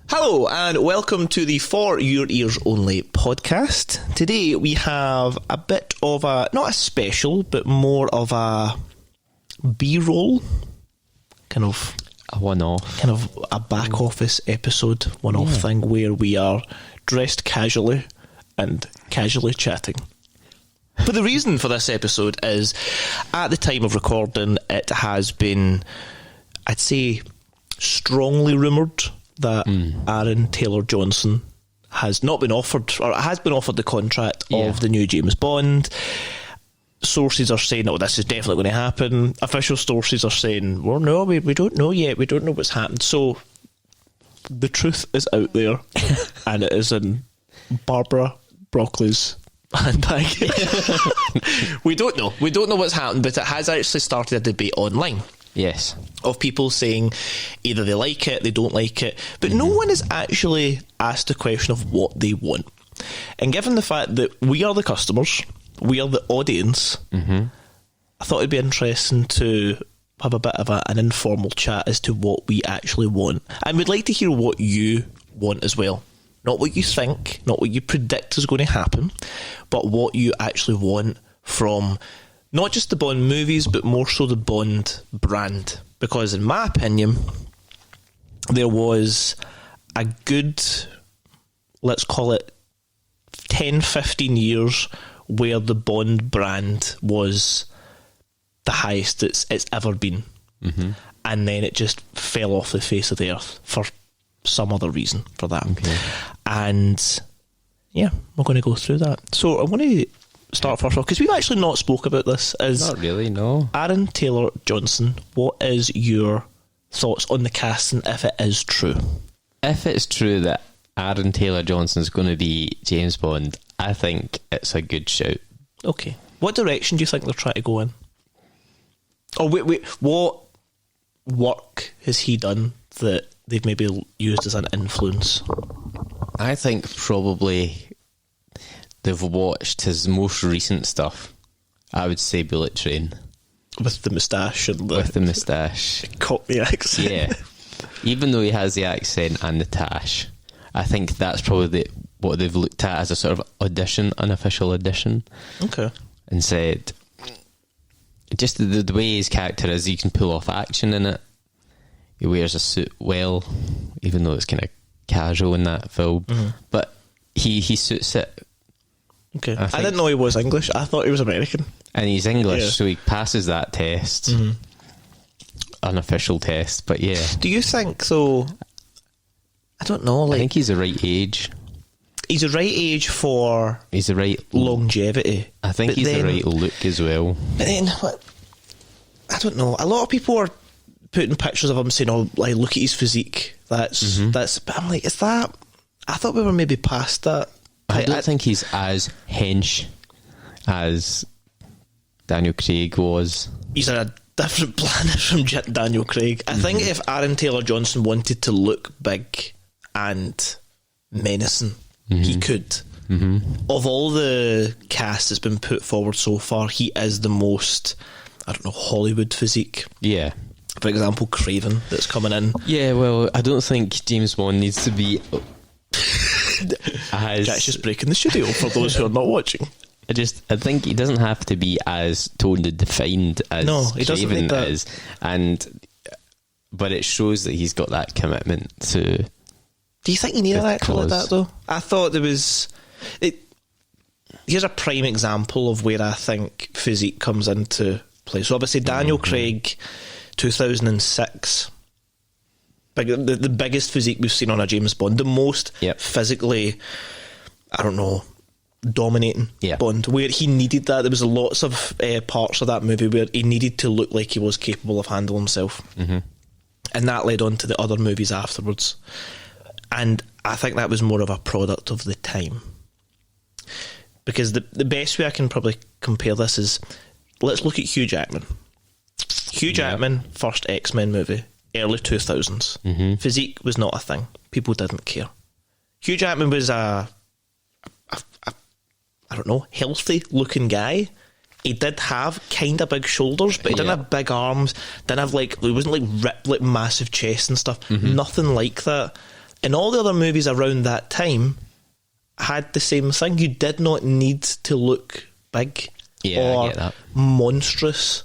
Hello and welcome to the For Your Ears Only podcast. Today we have a bit of a, not a special, but more of a B-roll, kind of a one-off, kind of a back office episode, one-off thing where we are dressed casually and casually chatting. But the reason for this episode is, at the time of recording, it has been, I'd say, strongly rumoured that Aaron Taylor-Johnson has not been offered, or has been offered the contract of the new James Bond. Sources are saying, oh, this is definitely going to happen. Official sources are saying, well, no, we don't know yet. We don't know what's happened. So the truth is out there, and it is in Barbara Broccoli's handbag. We don't know. We don't know what's happened, but it has actually started a debate online. Yes. Of people saying either they like it, they don't like it, but no one has actually asked the question of what they want. And given the fact that we are the customers, we are the audience, I thought it'd be interesting to have a bit of an informal chat as to what we actually want. And we'd like to hear what you want as well. Not what you think, not what you predict is going to happen, but what you actually want from not just the Bond movies, but more so the Bond brand. Because in my opinion, there was a good, let's call it 10, 15 years where the Bond brand was the highest it's ever been. And then it just fell off the face of the earth for some other reason for that. And yeah, we're going to go through that. So I want to start first off, because we've actually not spoke about this. Not really, no. Aaron Taylor-Johnson, what is your thoughts on the casting if it is true? If it's true that Aaron Taylor-Johnson is going to be James Bond, I think it's a good shout. Okay. What direction do you think they're trying to go in? Oh, wait, what work has he done that they've maybe used as an influence? I think probably they've watched his most recent stuff. I would say Bullet Train. With the moustache and with the moustache. Cockney accent. Yeah. Even though he has the accent and the tash, I think that's probably what they've looked at as a sort of audition, unofficial audition. Okay. And said, just the way his character is, you can pull off action in it. He wears a suit well, even though it's kind of casual in that film. But he suits it. Okay. I didn't know he was English. I thought he was American. And he's English, so he passes that test. Unofficial test, but yeah. Do you think, though, I don't know, like, I think he's the right age. He's the right age for He's the right longevity. I think he's the right look as well. But then, I don't know, a lot of people are putting pictures of him saying, oh, like, look at his physique. That's, but I'm like, is that, I thought we were maybe past that. I don't think he's as hench as Daniel Craig was. He's a different planet from Daniel Craig. I think if Aaron Taylor-Johnson wanted to look big and menacing, he could. Of all the cast that's been put forward so far, he is the most, I don't know, Hollywood physique. Yeah. For example, Craven that's coming in. Yeah, well, I don't think James Bond needs to be Jack's just breaking the studio for those who are not watching. I think he doesn't have to be as toned and defined as Craven is, but it shows that he's got that commitment to. Do you think you need an actor like that though? I thought there was. Here's a prime example of where I think physique comes into play. So obviously Daniel Craig, 2006. The biggest physique we've seen on a James Bond, the most physically, I don't know, dominating Bond, where he needed that. There was lots of parts of that movie where he needed to look like he was capable of handling himself, and that led on to the other movies afterwards. And I think that was more of a product of the time, because the best way I can probably compare this is, let's look at Hugh Jackman. Hugh Jackman, first X-Men movie, early 2000s. Physique was not a thing. People didn't care. Hugh Jackman was a I don't know, healthy looking guy. He did have kind of big shoulders, but he didn't have big arms. Didn't have he wasn't like ripped, like massive chest and stuff. Nothing like that. And all the other movies around that time had the same thing. You did not need to look big or I get that. monstrous.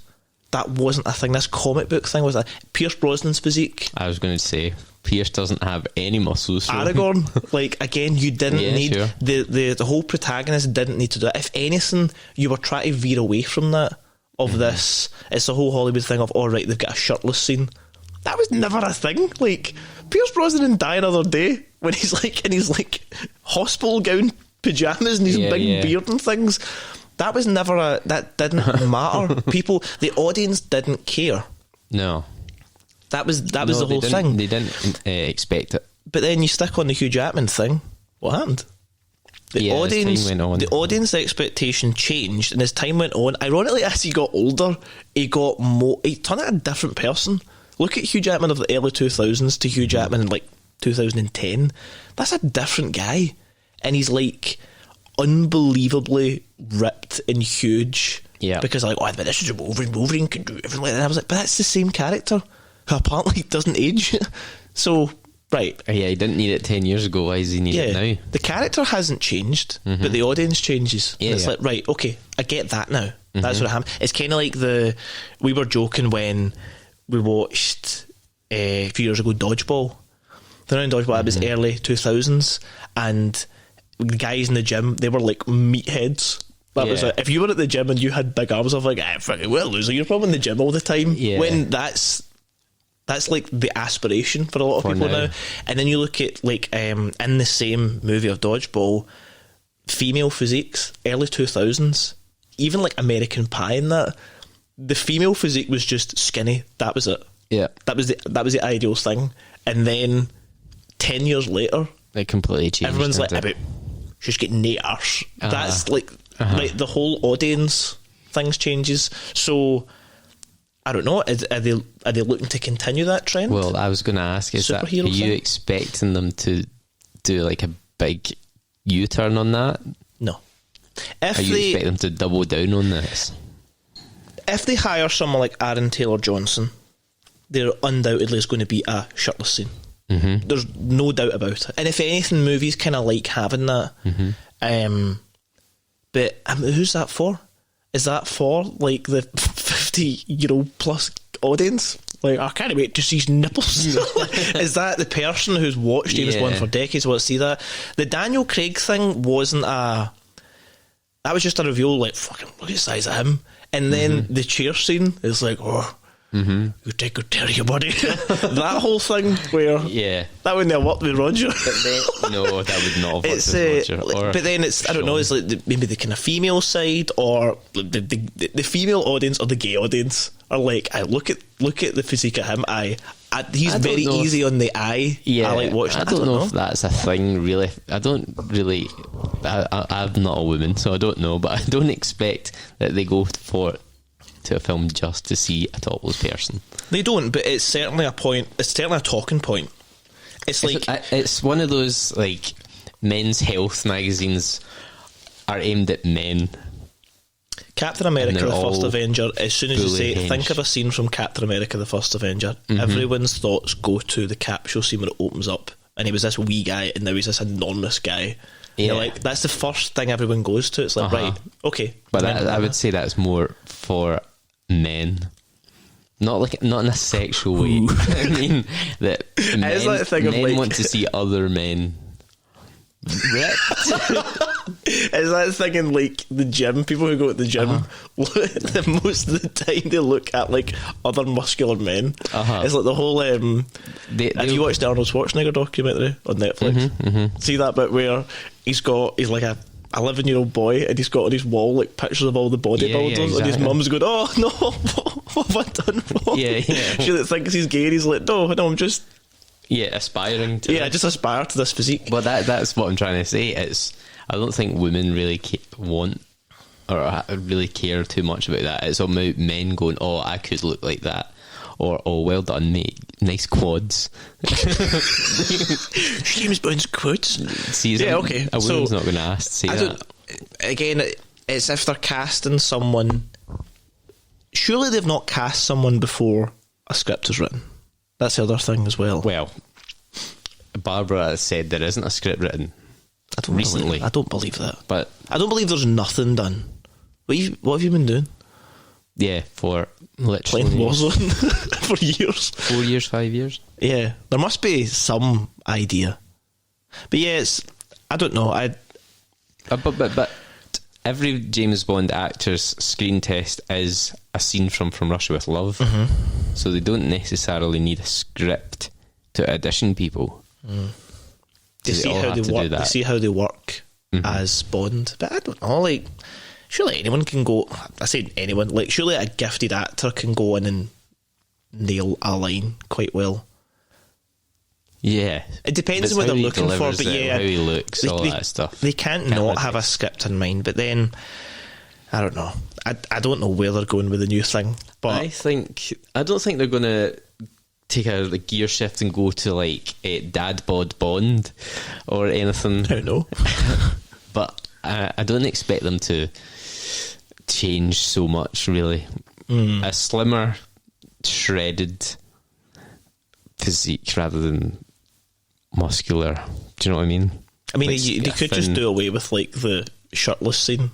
That wasn't a thing. This comic book thing was Pierce Brosnan's physique. I was going to say, Pierce doesn't have any muscles. So. Aragorn, like, again, you didn't need... Sure. The whole protagonist didn't need to do it. If anything, you were trying to veer away from that, of this. It's the whole Hollywood thing of, all right, they've got a shirtless scene. That was never a thing. Like, Pierce Brosnan in Die Another Day, when he's like in his like hospital gown pyjamas and his big beard and things, that was never that didn't matter. People, the audience didn't care. No. That was the whole thing. They didn't expect it. But then you stick on the Hugh Jackman thing, what happened? The audience expectation changed, and as time went on, ironically, as he got older, he got he turned out a different person. Look at Hugh Jackman of the early 2000s to Hugh Jackman in like 2010. That's a different guy, and he's like unbelievably ripped and huge. Yeah, because like, oh, but this is a Wolverine. Wolverine can do everything like that. I was like, but that's the same character who apparently doesn't age. So. Right. Yeah, he didn't need it 10 years ago. Why does he need it now? The character hasn't changed, but the audience changes. Yeah, it's like, right, okay, I get that now. That's what happened. It's kind of like we were joking when we watched a few years ago Dodgeball. The round Dodgeball, it was early 2000s, and the guys in the gym, they were like meatheads. That was it. If you were at the gym and you had big arms, I was like, fucking well, loser, you're probably in the gym all the time. Yeah. When that's like the aspiration for a lot of people now. And then you look at like in the same movie of Dodgeball, female physiques, early 2000s, even like American Pie and that, the female physique was just skinny. That was it. Yeah, that was the ideal thing. And then 10 years later, it completely changed. Everyone's like, about she's getting no arse. That's like the whole audience things changes. So I don't know. Are they looking to continue that trend? Well, I was going to ask, are you expecting them to do like a big U-turn on that? No. Are you expecting them to double down on this? If they hire someone like Aaron Taylor-Johnson, there undoubtedly is going to be a shirtless scene. There's no doubt about it. And if anything, movies kind of like having that. But who's that for? Is that for like the 50-year-old plus audience? Like, I can't wait to see his nipples. Is that the person who's watched James Bond for decades wants to see that? The Daniel Craig thing wasn't that was just a reveal, like, fucking look at the size of him. And then the chair scene is like, you take good care of your body. That whole thing where that wouldn't have worked with Roger. No, that would not have worked with Roger. But then it's, I don't know, it's like maybe the kind of female side, or the female audience or the gay audience are like, I look at the physique of him. He's very easy on the eye. Yeah, I like watching. I don't know if that's a thing. Really, I don't really. I'm not a woman, so I don't know. But I don't expect that they go to a film just to see a topless person. They don't, but it's certainly a point. It's certainly a talking point. It's one of those like men's health magazines are aimed at men. Captain America: The First Avenger. As soon as you say, think of a scene from Captain America: The First Avenger, everyone's thoughts go to the capsule scene where it opens up, and he was this wee guy, and now he's this enormous guy. Yeah. You're like, that's the first thing everyone goes to. It's like, right, okay. But I would say that's more for men, not in a sexual way. I mean that men want to see other men ripped. Is that thing in like the gym? People who go to the gym, most of the time they look at like other muscular men. It's like the whole. Have you watched the Arnold Schwarzenegger documentary on Netflix? See that bit where he's like a 11-year-old boy, and he's got on his wall like pictures of all the bodybuilders, exactly. And his mum's going, "Oh no, what have I done wrong?" She thinks he's gay, and he's like, "No, I'm just aspiring to." I just aspire to this physique. But that's what I'm trying to say. I don't think women really want or really care too much about that. It's about men going, "Oh, I could look like that," or "Oh, well done, mate. Nice quads." James Bond's quads. See, okay. A woman's not going to ask to see that. Again, it's if they're casting someone. Surely they've not cast someone before a script is written. That's the other thing as well. Well, Barbara has said there isn't a script written. I don't recently. I don't believe that. But I don't believe there's nothing done. What have you been doing? yeah, for literally Playing Warzone for years. 4 years, 5 years. Yeah, there must be some idea. But yeah, I don't know. But every James Bond actor's screen test is a scene from Russia with Love, so they don't necessarily need a script to audition people. They see how they work. They see how they work as Bond. But I don't know. Like, surely anyone can go. I say anyone. Like, surely a gifted actor can go in and nail a line quite well. Yeah, It depends on what they're looking for, but yeah, how he looks, all that stuff. They can't not have a script in mind. But then, I don't know. I don't know where they're going with the new thing. But I don't think they're going to take a gear shift and go to like a Dad Bod Bond or anything. I don't know. But I don't expect them to change so much, really. A slimmer, shredded physique rather than muscular. Do you know what I mean? I mean, Like, they could just do away with like the shirtless scene,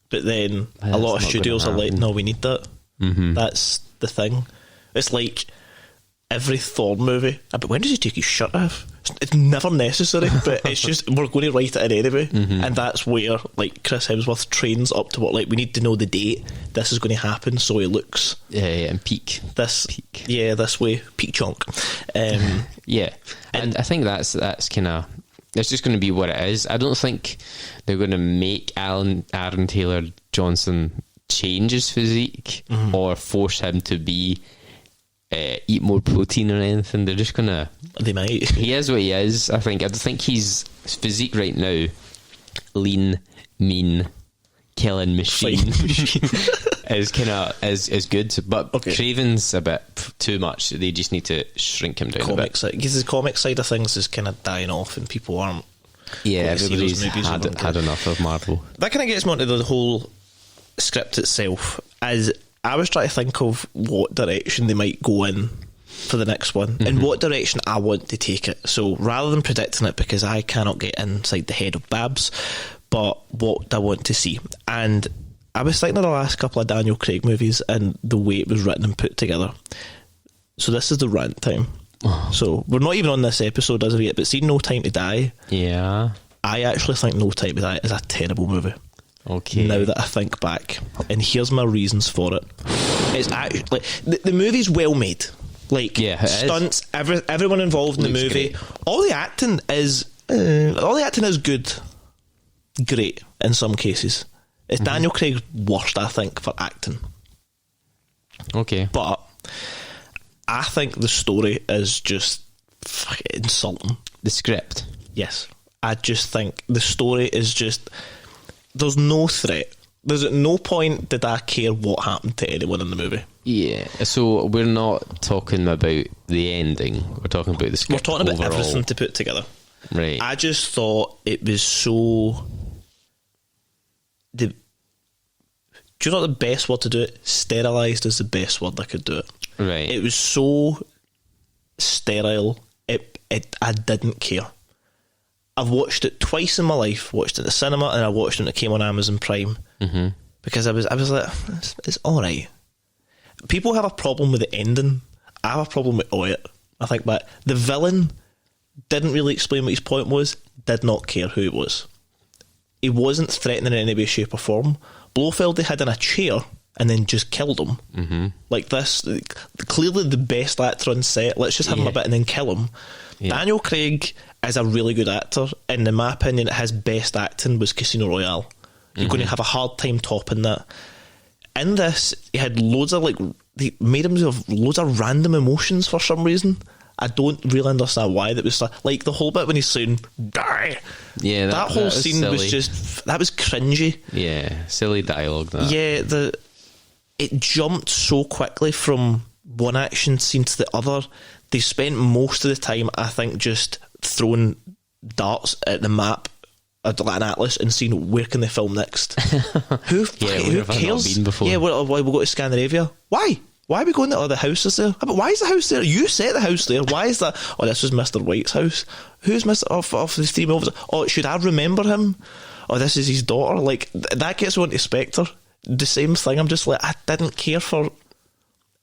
but then a lot of studios are like, no, we need that. That's the thing. It's like every Thor movie. But when does he take his shirt off? It's never necessary, but it's just we're going to write it in anyway, and that's where like Chris Hemsworth trains up to what, like, we need to know the date this is going to happen, so he looks and peak this way, peak chunk. Yeah, and I think that's kind of, it's just going to be what it is. I don't think they're going to make Aaron Taylor Johnson change his physique or force him to be eat more protein or anything. They're just gonna. They might. He is what he is. I think his physique right now, lean, mean, killing machine, is kind of is good. But Craven's a bit too much. They just need to shrink him down a bit. Because the comic side of things is kind of dying off, and people aren't. Yeah, everybody's had enough of Marvel. That kind of gets me onto the whole script itself. As I was trying to think of what direction they might go in for the next one, and what direction I want to take it. So rather than predicting it, because I cannot get inside the head of Babs, but what I want to see. And I was thinking of the last couple of Daniel Craig movies and the way it was written and put together. So this is the rant time. So we're not even on this episode as of yet, but see No Time to Die. Yeah. I actually think No Time to Die is a terrible movie. Okay. Now that I think back, and here's my reasons for it. It's actually the movie's well made. Like, stunts, everyone involved in the movie. Great. All the acting is good, great in some cases. It's Daniel Craig's worst, I think, for acting. Okay, but I think the story is just fucking insulting. The script, yes, I just think the story is just. There's no threat. There's at no point did I care what happened to anyone in the movie. Yeah, so we're not talking about the ending. We're talking about the script. We're talking about overall. everything to put together. Right. I just thought it was so. Do you know what the best word to do it? Sterilised is the best word I could do it. Right. It was so sterile. I didn't care. I've watched it twice in my life. Watched it in the cinema, and I watched it when it came on Amazon Prime. Because I was like, it's all right. People have a problem with the ending. I have a problem with it. I think that the villain didn't really explain what his point was. Did not care who it was. He wasn't threatening in any way, shape, or form. Blofeld they had in a chair and then just killed him. Like this, clearly the best actor on set. Let's just have him a bit and then kill him. Daniel Craig is a really good actor, and in my opinion, his best acting was Casino Royale. You're going to have a hard time topping that. In this, he had loads of they made him have loads of random emotions for some reason. I don't really understand why. That was like the whole bit when he's saying "die." Yeah, that whole scene silly. was just cringy. Yeah, silly dialogue. That. Yeah, it jumped so quickly from one action scene to the other. They spent most of the time, I think, just throwing darts at the map, like an atlas, and seeing where can they film next. Who cares? Not been before. Yeah, we'll go to Scandinavia. Why? Why are we going to the house is there? But why is the house there? You set the house there. Why is that? Oh, this was Mr. White's house. Who's Mr. Of the three movies? Oh, should I remember him? Oh, this is his daughter. Like, that gets on to Spectre. The same thing. I'm just like, I didn't care for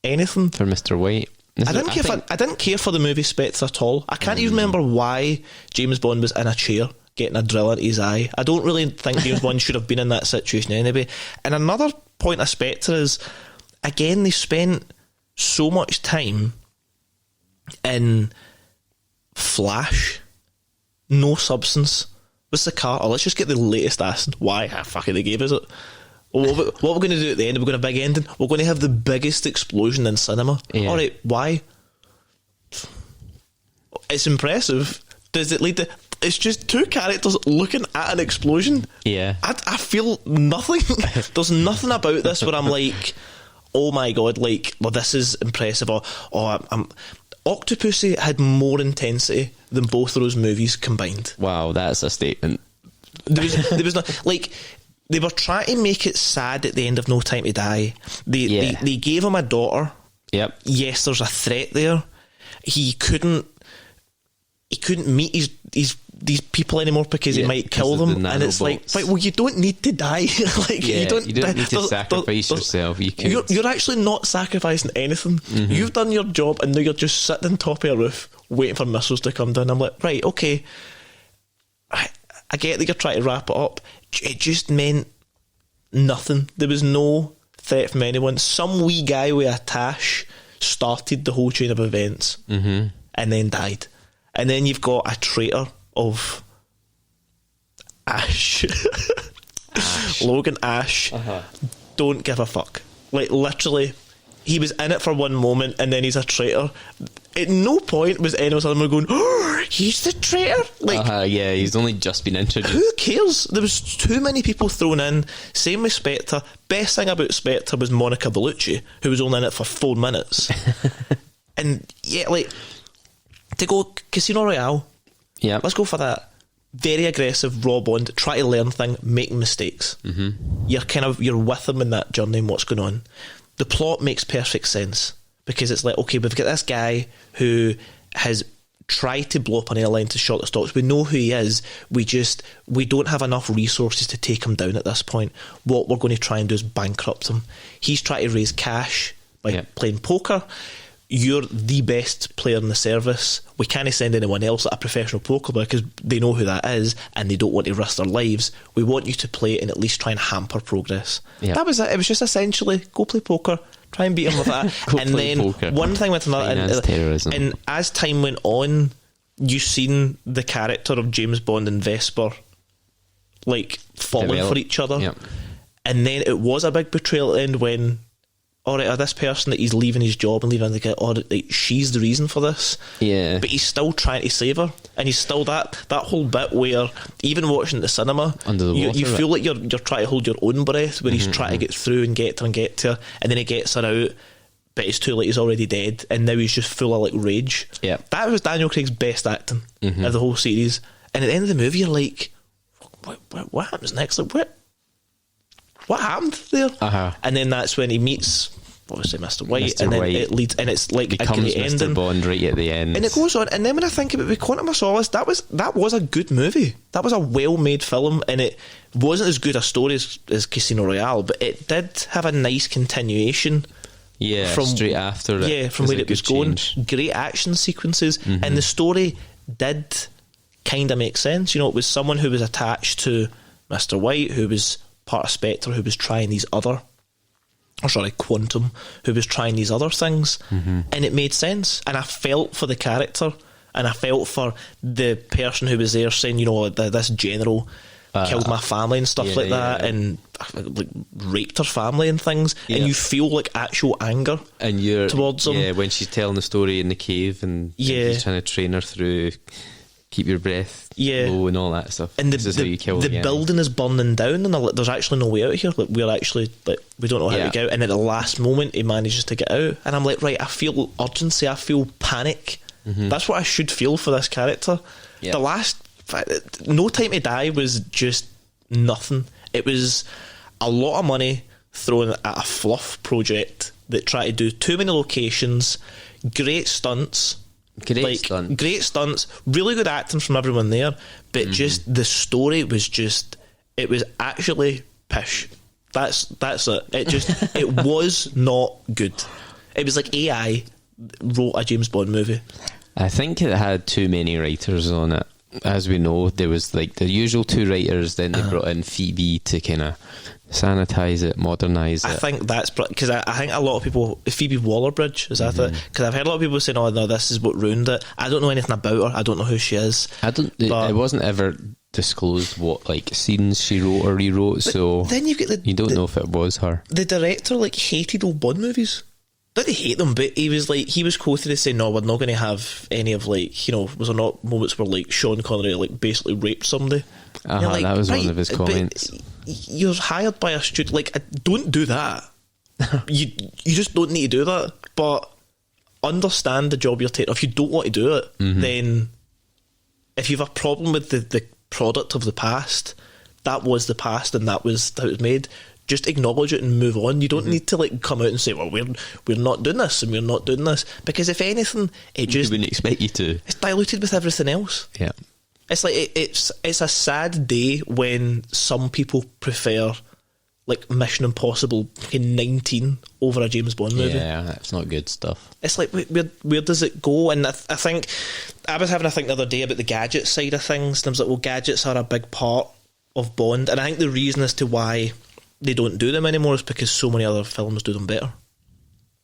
anything. For Mr. White. I didn't care for the movie Spectre at all. I can't even remember why James Bond was in a chair getting a drill into his eye. I don't really think James Bond should have been in that situation anyway. And another point of Spectre is, again, they spent so much time in flash, no substance. What's the car? Oh, let's just get the latest Aston. Why? Fuck it, they gave us it. What we're going to do at the end? We're going to have a big ending. We're going to have the biggest explosion in cinema. Yeah. All right, why? It's impressive. Does it lead to? It's just two characters looking at an explosion. Yeah. I feel nothing. There's nothing about this where I'm like, oh my god, like, well, this is impressive. Octopussy had more intensity than both of those movies combined. Wow, that's a statement. There was not, like, they were trying to make it sad at the end of No Time to Die. They gave him a daughter. Yep. Yes, there's a threat there. He couldn't meet these people anymore because he might kill them, and it's like, right, well, you don't need to die. Like, you don't need to sacrifice yourself. You're actually not sacrificing anything. Mm-hmm. You've done your job, and now you're just sitting on top of a roof waiting for missiles to come down. I'm like, right, okay, I get that you're trying to wrap it up. It just meant nothing. There was no threat from anyone. Some wee guy with a tash started the whole chain of events, and then died. And then you've got a traitor of Ash. Logan Ash. Don't give a fuck. Like, literally, he was in it for one moment and then he's a traitor. At no point was anyone suddenly going, oh, he's the traitor. Like, yeah, he's only just been introduced. Who cares? There was too many people thrown in. Same with Spectre. Best thing about Spectre was Monica Bellucci, who was only in it for 4 minutes. And yeah, like, to go Casino Royale, yeah, let's go for that. Very aggressive, raw Bond, try to learn thing, making mistakes. You're with him in that journey and what's going on. The plot makes perfect sense because it's like, okay, we've got this guy who has tried to blow up an airline to short the stocks. We know who he is. We don't have enough resources to take him down at this point. What we're going to try and do is bankrupt him. He's trying to raise cash by playing poker. You're the best player in the service. We can't send anyone else at a professional poker player because they know who that is and they don't want to risk their lives. We want you to play and at least try and hamper progress. Yep. That was it. It was just essentially go play poker, try and beat him with that. And then poker. One thing with another, and as time went on, you've seen the character of James Bond and Vesper like falling for each other. Yep. And then it was a big betrayal at the end when, all right, this person that he's leaving his job and leaving, like, she's the reason for this. Yeah. But he's still trying to save her, and he's still that whole bit where even watching the cinema, under the water, you feel like you're trying to hold your own breath, where he's trying to get through and get to her, and then he gets her out, but it's too late. He's already dead, and now he's just full of like rage. Yeah, that was Daniel Craig's best acting of the whole series. And at the end of the movie, you're like, what happens next? Like, what happened there? And then that's when he meets, obviously, Mr. White, and then it leads, and it's like becomes a Mr. ending. Bond right at the end, and it goes on. And then when I think about it, with Quantum of Solace, that was a good movie. That was a well-made film, and it wasn't as good a story as Casino Royale, but it did have a nice continuation. Yeah, from straight after it. Yeah, from where it was going. Great action sequences, and the story did kind of make sense. You know, it was someone who was attached to Mr. White, who was part of Spectre, who was trying these other, Quantum, who was trying these other things, and it made sense. And I felt for the character, and I felt for the person who was there saying, you know, this general killed my family and stuff like that, and like raped her family and things, and you feel like actual anger and you're towards him. Yeah, when she's telling the story in the cave, and he's trying to train her through keep your breath low and all that stuff. And this is how you kill the building is burning down, and there's actually no way out here. Like, we're actually, like, we don't know how to get out. And at the last moment, he manages to get out, and I'm like, right, I feel urgency, I feel panic. That's what I should feel for this character. The last No Time to Die was just nothing. It was a lot of money thrown at a fluff project that try to do too many locations, great stunts. Great stunts, really good acting from everyone there, but just the story was it was actually pish. That's it. It was not good. It was like AI wrote a James Bond movie. I think it had too many writers on it. As we know, there was like the usual 2 writers, then they brought in Phoebe to kind of sanitize it, modernise it. I think that's because I think a lot of people, Phoebe Waller-Bridge, is that it? Because I've heard a lot of people saying, "Oh no, this is what ruined it." I don't know anything about her. I don't know who she is. It wasn't ever disclosed what like scenes she wrote or rewrote, so then you get you don't know if it was her. The director like hated old Bond movies. Didn't hate them, but he was quoted as saying, "No, we're not going to have any of like, was there not moments where like Sean Connery like basically raped somebody?" Like, that was one of his comments. You're hired by a studio. Like, don't do that. you just don't need to do that. But understand the job you're taking. If you don't want to do it, then if you have a problem with the product of the past, that was the past and that was how it was made. Just acknowledge it and move on. You don't need to like come out and say, "Well, we're not doing this and we're not doing this," because if anything, it just wouldn't expect you to. It's diluted with everything else. Yeah, it's like it's a sad day when some people prefer like Mission Impossible in 19 over a James Bond movie. Yeah, that's not good stuff. It's like where does it go? And I think I was having a think the other day about the gadget side of things. And I was like, well, gadgets are a big part of Bond, and I think the reason as to why they don't do them anymore is because so many other films do them better.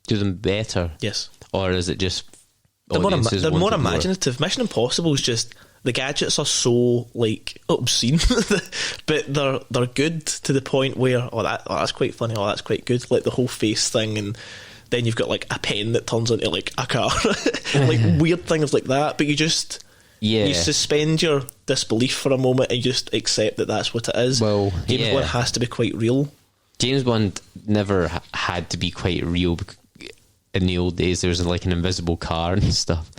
Do them better? Yes. Or is it just they're more imaginative? Mission Impossible is just the gadgets are so like obscene, but they're good to the point where that's quite funny. Oh, that's quite good. Like the whole face thing, and then you've got like a pen that turns into like a car, like weird things like that. But you just. Yeah. You suspend your disbelief for a moment and just accept that that's what it is. Well, James Bond has to be quite real. James Bond never had to be quite real. In the old days, there was like an invisible car and stuff.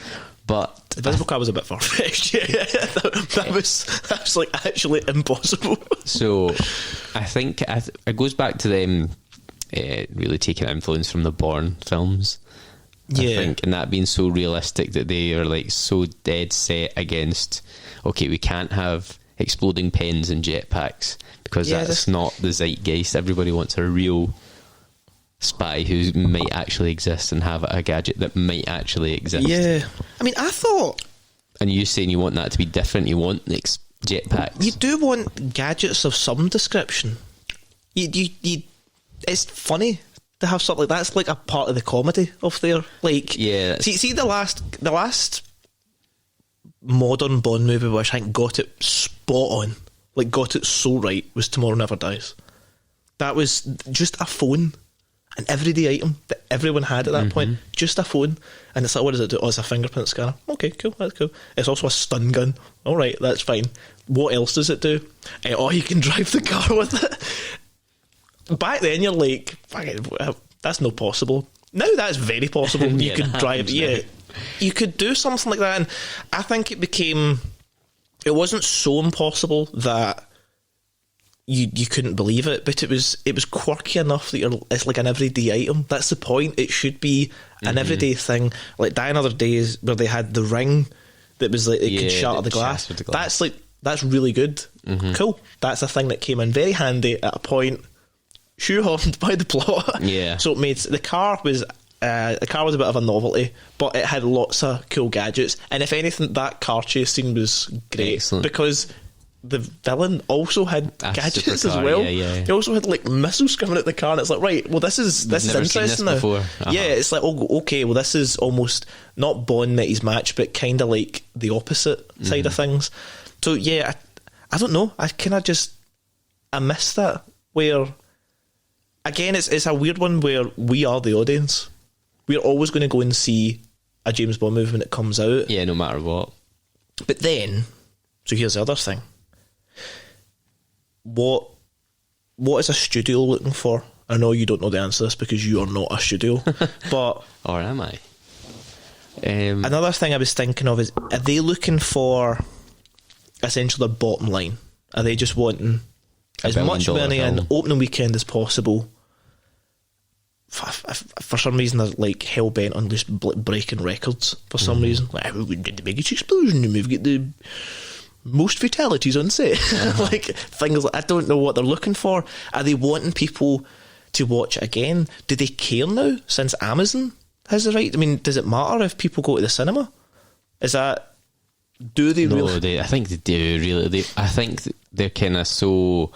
But the invisible car was a bit far-fetched. that was like actually impossible. So I think it goes back to them really taking influence from the Bourne films. I think, and that being so realistic that they are like so dead set against, okay, we can't have exploding pens and jetpacks because that's not the zeitgeist. Everybody wants a real spy who might actually exist and have a gadget that might actually exist. Yeah, I mean, I thought, and you saying you want that to be different, you want jetpacks. You do want gadgets of some description. You it's funny to have something like that. It's like a part of the comedy of there. Like, yeah. See the last modern Bond movie which I think got it spot on, like got it so right, was Tomorrow Never Dies. That was just a phone, an everyday item that everyone had at that point. Just a phone, and it's like, what does it do? Oh, it's a fingerprint scanner. Okay, cool, that's cool. It's also a stun gun. All right, that's fine. What else does it do? Oh, you can drive the car with it. Back then, you're like, that's not possible. Now that's very possible. You could drive. Yeah, you could do something like that, and I think it wasn't so impossible that you couldn't believe it, but it was quirky enough that it's like an everyday item. That's the point. It should be an everyday thing. Like Die Another Day, where they had the ring that was like it could shatter the glass. That's really good. Cool. That's a thing that came in very handy at a point. Shoehorned by the plot. Yeah. So it made the car was a bit of a novelty, but it had lots of cool gadgets. And if anything, that car chase scene was great. Excellent. Because the villain also had gadgets as well. He also had like missiles coming out the car, and it's like, right, well, this is interesting now. Yeah, it's like, oh, okay, well, this is almost not Bond that he's matched, but kind of like the opposite side of things. So yeah, I don't know. I miss that where. Again, it's a weird one where we are the audience. We're always going to go and see a James Bond movie when it comes out. Yeah, no matter what. But then, so here's the other thing. What is a studio looking for? I know you don't know the answer to this because you are not a studio. But or am I? Another thing I was thinking of is, are they looking for essentially the bottom line? Are they just wanting as much money in opening weekend as possible for some reason they're like hell bent on just breaking records for some reason. Like, we did the biggest explosion and we've got the most fatalities on set. Like things like, I don't know what they're looking for. Are they wanting people to watch it again? Do they care now since Amazon has the right? I mean, does it matter if people go to the cinema? Is that, do they really? I think they do really. I think they're kind of so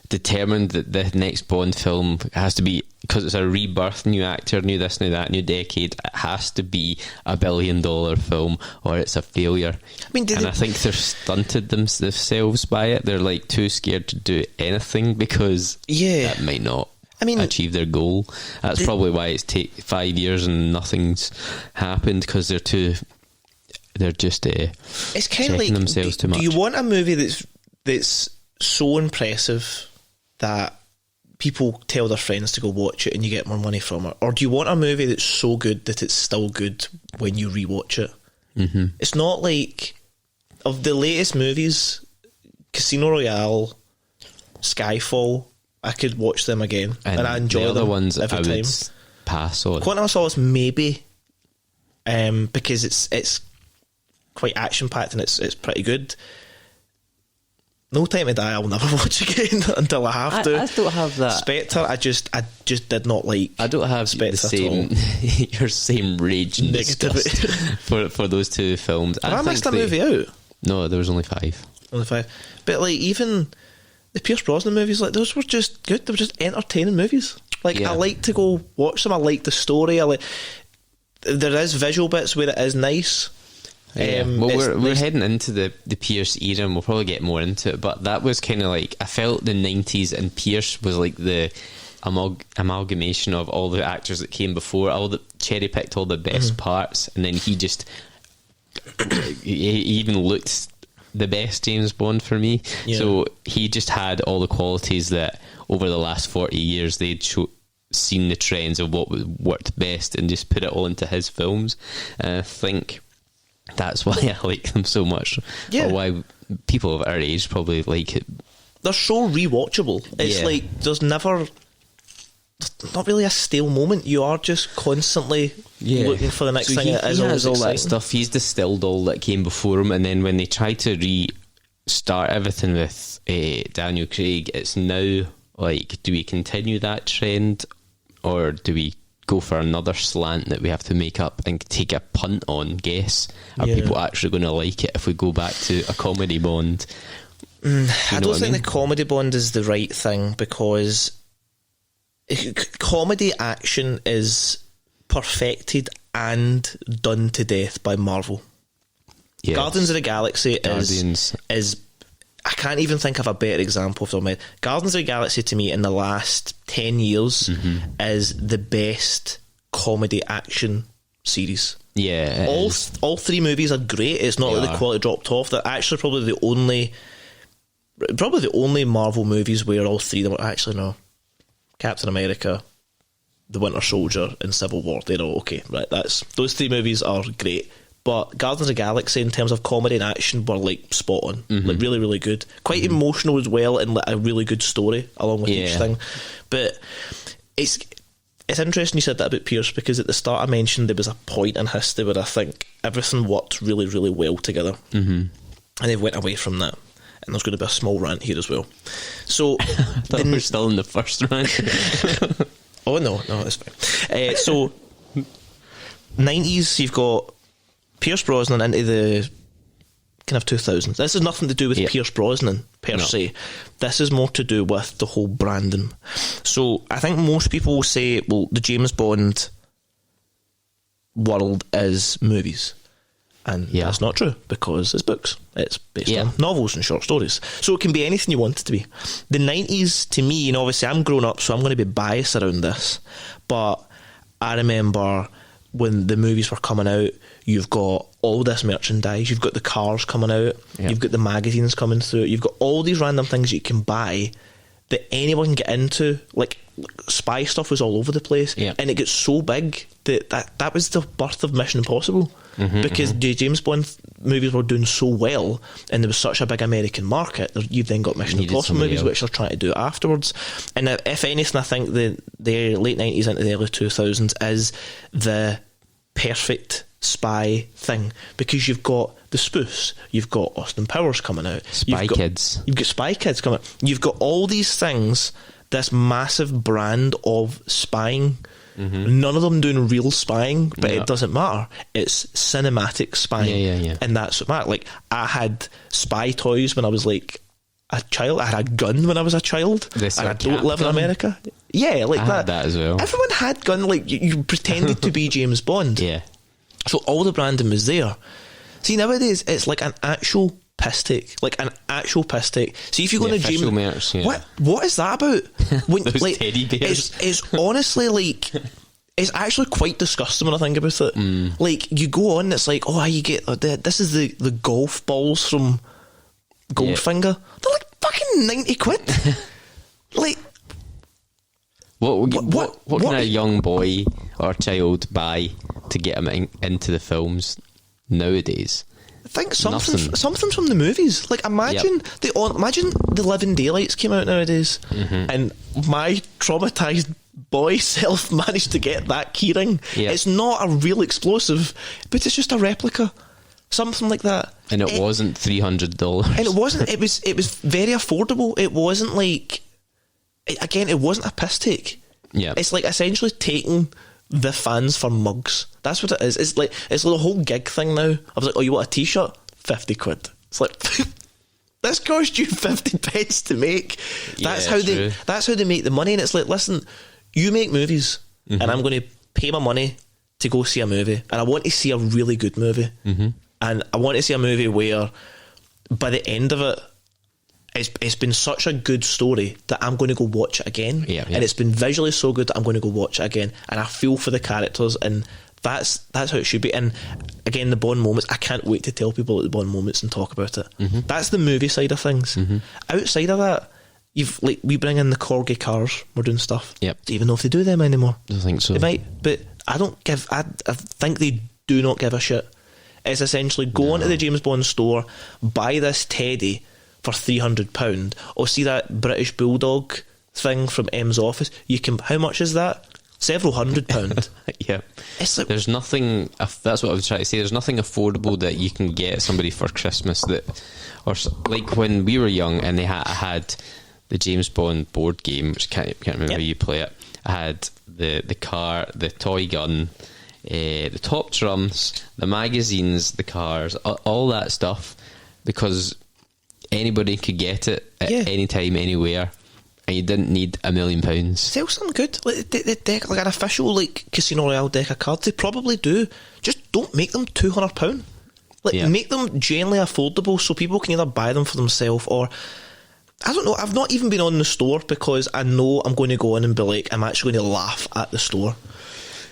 determined that the next Bond film has to be, because it's a rebirth, new actor, new this, new that, new decade, it has to be $1 billion film or it's a failure. I mean, I think they're stunted themselves by it. They're like too scared to do anything because that might not achieve their goal. That's probably why it's take 5 years and nothing's happened, because they're just it's kind of like, themselves too much. Do you want a movie that's so impressive that people tell their friends to go watch it and you get more money from it? Or do you want a movie that's so good that it's still good when you rewatch it? Mm-hmm. It's not like, of the latest movies, Casino Royale, Skyfall, I could watch them again and I enjoy the other them ones every time. Would pass on. Quantum of Solace maybe, because it's quite action packed and it's pretty good. No Time to Die I'll never watch again until I have to. I don't have that. Spectre, I just did not like. I don't have Spectre your same rage and negativity for those two films. Have I missed a movie out? No, there was only 5. Only 5. But like, even the Pierce Brosnan movies, like, those were just good. They were just entertaining movies. Like, I like to go watch them. I like the story. There is visual bits where it is nice. Well, we're heading into the Pierce era and we'll probably get more into it, but that was kind of like, I felt the 90s and Pierce was like the amalgamation of all the actors that came before, all the cherry picked all the best parts, and then he just he even looked the best James Bond for me. So he just had all the qualities that over the last 40 years they'd seen the trends of what worked best and just put it all into his films. I think that's why I like them so much. Or why people of our age probably like it. They're so rewatchable. It's like there's not really a stale moment. You are just constantly looking for the next thing. He has all that stuff. He's distilled all that came before him, and then when they try to restart everything with Daniel Craig, it's now like, do we continue that trend or do we go for another slant that we have to make up and take a punt on? Guess, are people actually going to like it if we go back to a comedy Bond? I don't think the comedy Bond is the right thing, because comedy action is perfected and done to death by Marvel. Guardians of the Galaxy is I can't even think of a better example off the top of my head. Guardians of the Galaxy to me in the last 10 years is the best comedy action series. All 3 movies are great. It's not like the quality dropped off. They're actually probably the only Marvel movies where all 3 of them are actually, no, Captain America, The Winter Soldier and Civil War. They're all okay, right? Those 3 movies are great. But Guardians of the Galaxy, in terms of comedy and action, were like spot on, like really, really good. Quite emotional as well, and like a really good story along with each thing. But it's interesting you said that about Pierce, because at the start I mentioned there was a point in history where I think everything worked really, really well together, and they went away from that. And there's going to be a small rant here as well. So I thought we're still in the first rant. Oh no, it's fine. So 90s, you've got Pierce Brosnan into the kind of 2000s. This has nothing to do with Pierce Brosnan per se. This is more to do with the whole branding. So I think most people will say, well, the James Bond world is movies. And that's not true, because it's books. It's based on novels and short stories. So it can be anything you want it to be. The 90s, to me, and obviously I'm grown up, so I'm going to be biased around this, but I remember when the movies were coming out, you've got all this merchandise, you've got the cars coming out, you've got the magazines coming through, you've got all these random things you can buy that anyone can get into. Like, spy stuff was all over the place, and it gets so big that was the birth of Mission Impossible, because the James Bond movies were doing so well and there was such a big American market, you've then got Mission Impossible movies which are trying to do afterwards. And if anything, I think the late 90s into the early 2000s is the perfect spy thing, because you've got the spoofs, you've got Austin Powers coming out, you've got Spy Kids coming out, you've got all these things, this massive brand of spying. None of them doing real spying, but it doesn't matter. It's cinematic spying, and that's what matters. Like, I had spy toys when I was like a child. I had a gun when I was a child, and I don't live in America. Yeah, like I had that as well. Everyone had gun. Like, you pretended to be James Bond. Yeah. So all the branding was there. See, nowadays it's like an actual piss take, See, if you go to James, merch, what is that about? When, those like, teddy bears. It's honestly like, it's actually quite disgusting when I think about it. Like, you go on, it's like, oh, you get this is the golf balls from Goldfinger. They're like fucking 90 quid. Like, what can a young boy or child buy to get them into the films nowadays? I think something from the movies. Like, imagine the Living Daylights came out nowadays, and my traumatised boy self managed to get that keyring. It's not a real explosive, but it's just a replica, something like that. And it wasn't $300. And it wasn't. It was very affordable. It wasn't like, again, it wasn't a piss take. Yeah, it's like essentially taking the fans for mugs. That's what it is. It's like the whole gig thing now. I was like, oh, you want a t-shirt? 50 quid. It's like, this cost you 50 pence to make. That's how they make the money. And it's like, listen, you make movies, and I'm going to pay my money to go see a movie, and I want to see a really good movie, and I want to see a movie where by the end of it, it's been such a good story that I'm going to go watch it again. And it's been visually so good that I'm going to go watch it again, and I feel for the characters, and that's how it should be. And again, the Bond moments, I can't wait to tell people about the Bond moments and talk about it. That's the movie side of things. Outside of that, we bring in the corgi cars, we're doing stuff. Do you even know if they do them anymore? I don't think so. They might, but I think they do not give a shit. It's essentially go onto the James Bond store, buy this teddy for £300, or see that British Bulldog thing from M's office. How much is that? Several £100. It's like, there's nothing. That's what I was trying to say. There's nothing affordable that you can get somebody for Christmas or like when we were young and they had the James Bond board game, which can't remember how you play it. I had the car, the toy gun, the top trumps, the magazines, the cars, all that stuff, because anybody could get it at any time, anywhere, and you didn't need £1 million. Sell something good, like the deck, like an official like Casino Royale deck of cards. They probably do. Just don't make them £200. Make them genuinely affordable, so people can either buy them for themselves, or I don't know. I've not even been on the store because I know I'm going to go in and be like, I'm actually going to laugh at the store.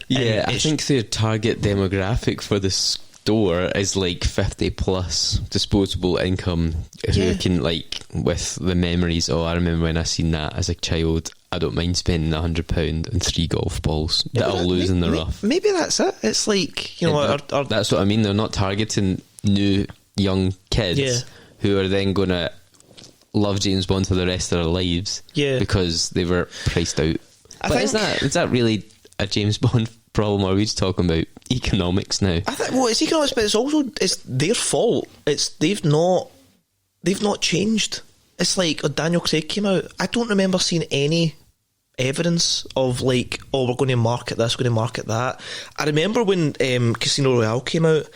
Yeah, I think their target demographic for the store is like 50 plus disposable income, who can, like, with the memories, I remember when I seen that as a child, I don't mind spending £100 on 3 golf balls that I'll lose in the rough. Maybe that's it. It's like, that's what I mean. They're not targeting new young kids who are then going to love James Bond for the rest of their lives because they were priced out. Is that really a James Bond problem, or are we just talking about economics now? I think, it's economics, but it's their fault. They've not changed. It's like, Daniel Craig came out. I don't remember seeing any evidence of like, we're going to market this, we're going to market that. I remember when Casino Royale came out.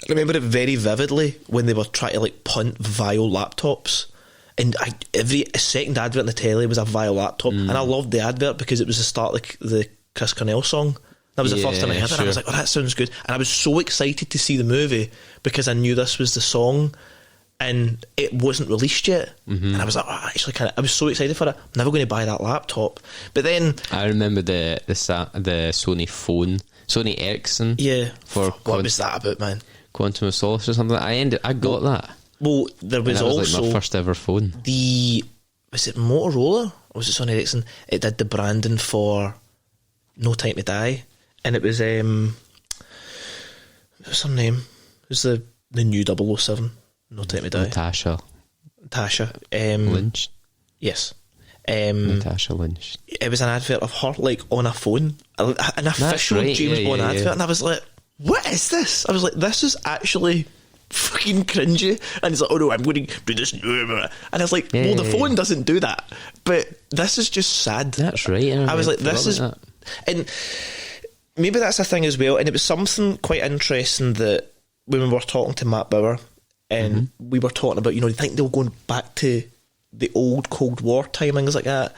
I remember it very vividly when they were trying to like punt Vio laptops, and every second advert on the telly was a Vio laptop, and I loved the advert because it was the start of the Chris Cornell song. That was the first time I heard it, and I was like, that sounds good, and I was so excited to see the movie because I knew this was the song, and it wasn't released yet, and I was like, I was so excited for it. I'm never going to buy that laptop. But then I remember the Sony phone, Sony Ericsson. What was that about, man? Quantum of Solace or something. I got that. Well, there was also like my first ever phone. Was it Motorola or was it Sony Ericsson? It did the branding for No Time to Die, and it was what's her name? It was the the new 007, No Time to Die. Tasha. Lynch. Yes. Natasha Lynch. It was an advert of her like on a phone, an official right, James yeah, Bond yeah, advert, yeah. and I was like, "What is this?" I was like, "This is actually fucking cringy." And he's like, "Oh no, I'm going to do this," and I was like, "Well, the phone doesn't do that, but this is just sad." That's right. I was like, "This is," that. and maybe that's a thing as well. And it was something quite interesting that when we were talking to Matt Bauer, and we were talking about, you think they were going back to the old Cold War timings like that.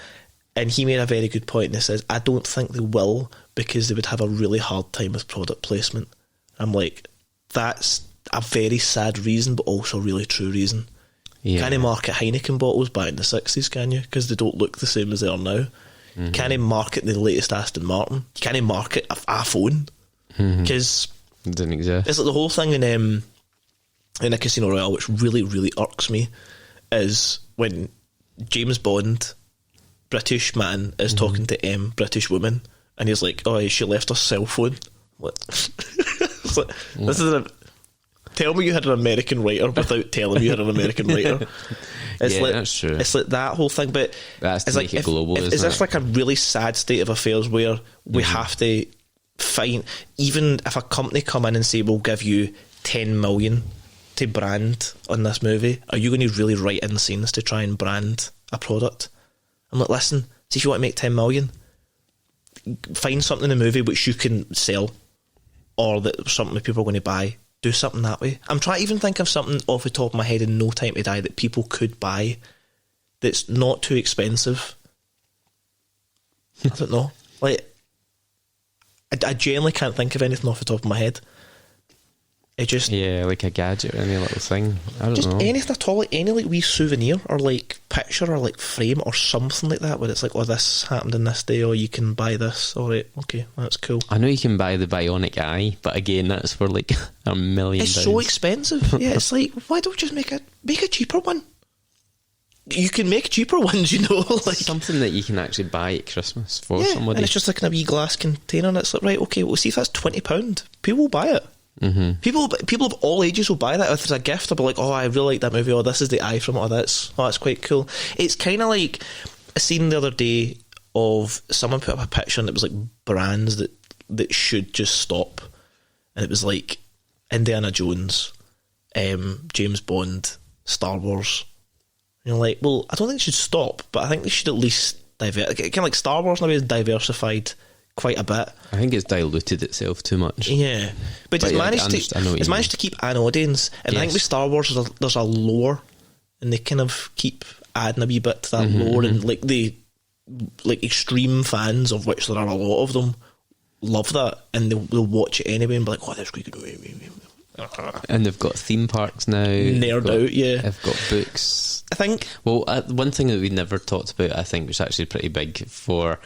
And he made a very good point, and he says, I don't think they will, because they would have a really hard time with product placement. I'm like, that's a very sad reason, but also a really true reason. Yeah. Can you market Heineken bottles back in the 60s, can you? Because they don't look the same as they are now. Can you market the latest Aston Martin? Can you market a phone? Because it didn't exist. it's like the whole thing in a Casino Royale, which really, really irks me, is when James Bond, British man, is talking to British woman, and he's like, "Oh, she left her cell phone." What? It's like, this is tell me you had an American writer without telling me you had an American writer. It's like, that's true. It's like that whole thing, but That's to it's make like it global, is isn't this it? like a really sad state of affairs where we have to find, even if a company come in and say we'll give you 10 million to brand on this movie, are you going to really write in scenes to try and brand a product? I'm like, listen, see, if you want to make 10 million, find something in the movie which you can sell, or that something that people are going to buy. Do something that way. I'm trying to even think of something off the top of my head in No Time to Die that people could buy that's not too expensive. I don't know. Like, I genuinely can't think of anything off the top of my head. It just... Yeah, like a gadget or any little thing. I don't just know. anything at all, like any like wee souvenir or like picture or like frame or something like that, where it's like, oh, this happened in this day, or you can buy this. All right, okay, that's cool. I know you can buy the bionic eye, but again, that's for like $1 million. It's so expensive. Yeah, it's like, why don't you just make a cheaper one? You can make cheaper ones, like Something that you can actually buy at Christmas for yeah, somebody. and it's just like in a wee glass container, and it's like, right, okay, well, see if that's £20, people will buy it. People of all ages will buy that. If it's a gift, they'll be like, oh, I really like that movie, or this is the eye from it, or that's quite cool. It's kind of like I seen the other day of someone put up a picture and it was like brands that should just stop, and it was like Indiana Jones, James Bond, Star Wars. And you're like, well, I don't think they should stop, but I think they should at least kind of like Star Wars now is diversified quite a bit. I think it's diluted itself too much. Yeah, but it's yeah, managed to keep an audience, and I think with Star Wars there's a lore, and they kind of keep adding a wee bit to that lore, and like the extreme fans, of which there are a lot of them, love that, and they'll watch it anyway and be like, oh, that's great. And they've got theme parks now. Nerd out, yeah. They've got books. I think... Well, one thing that we never talked about, I think, which is actually pretty big for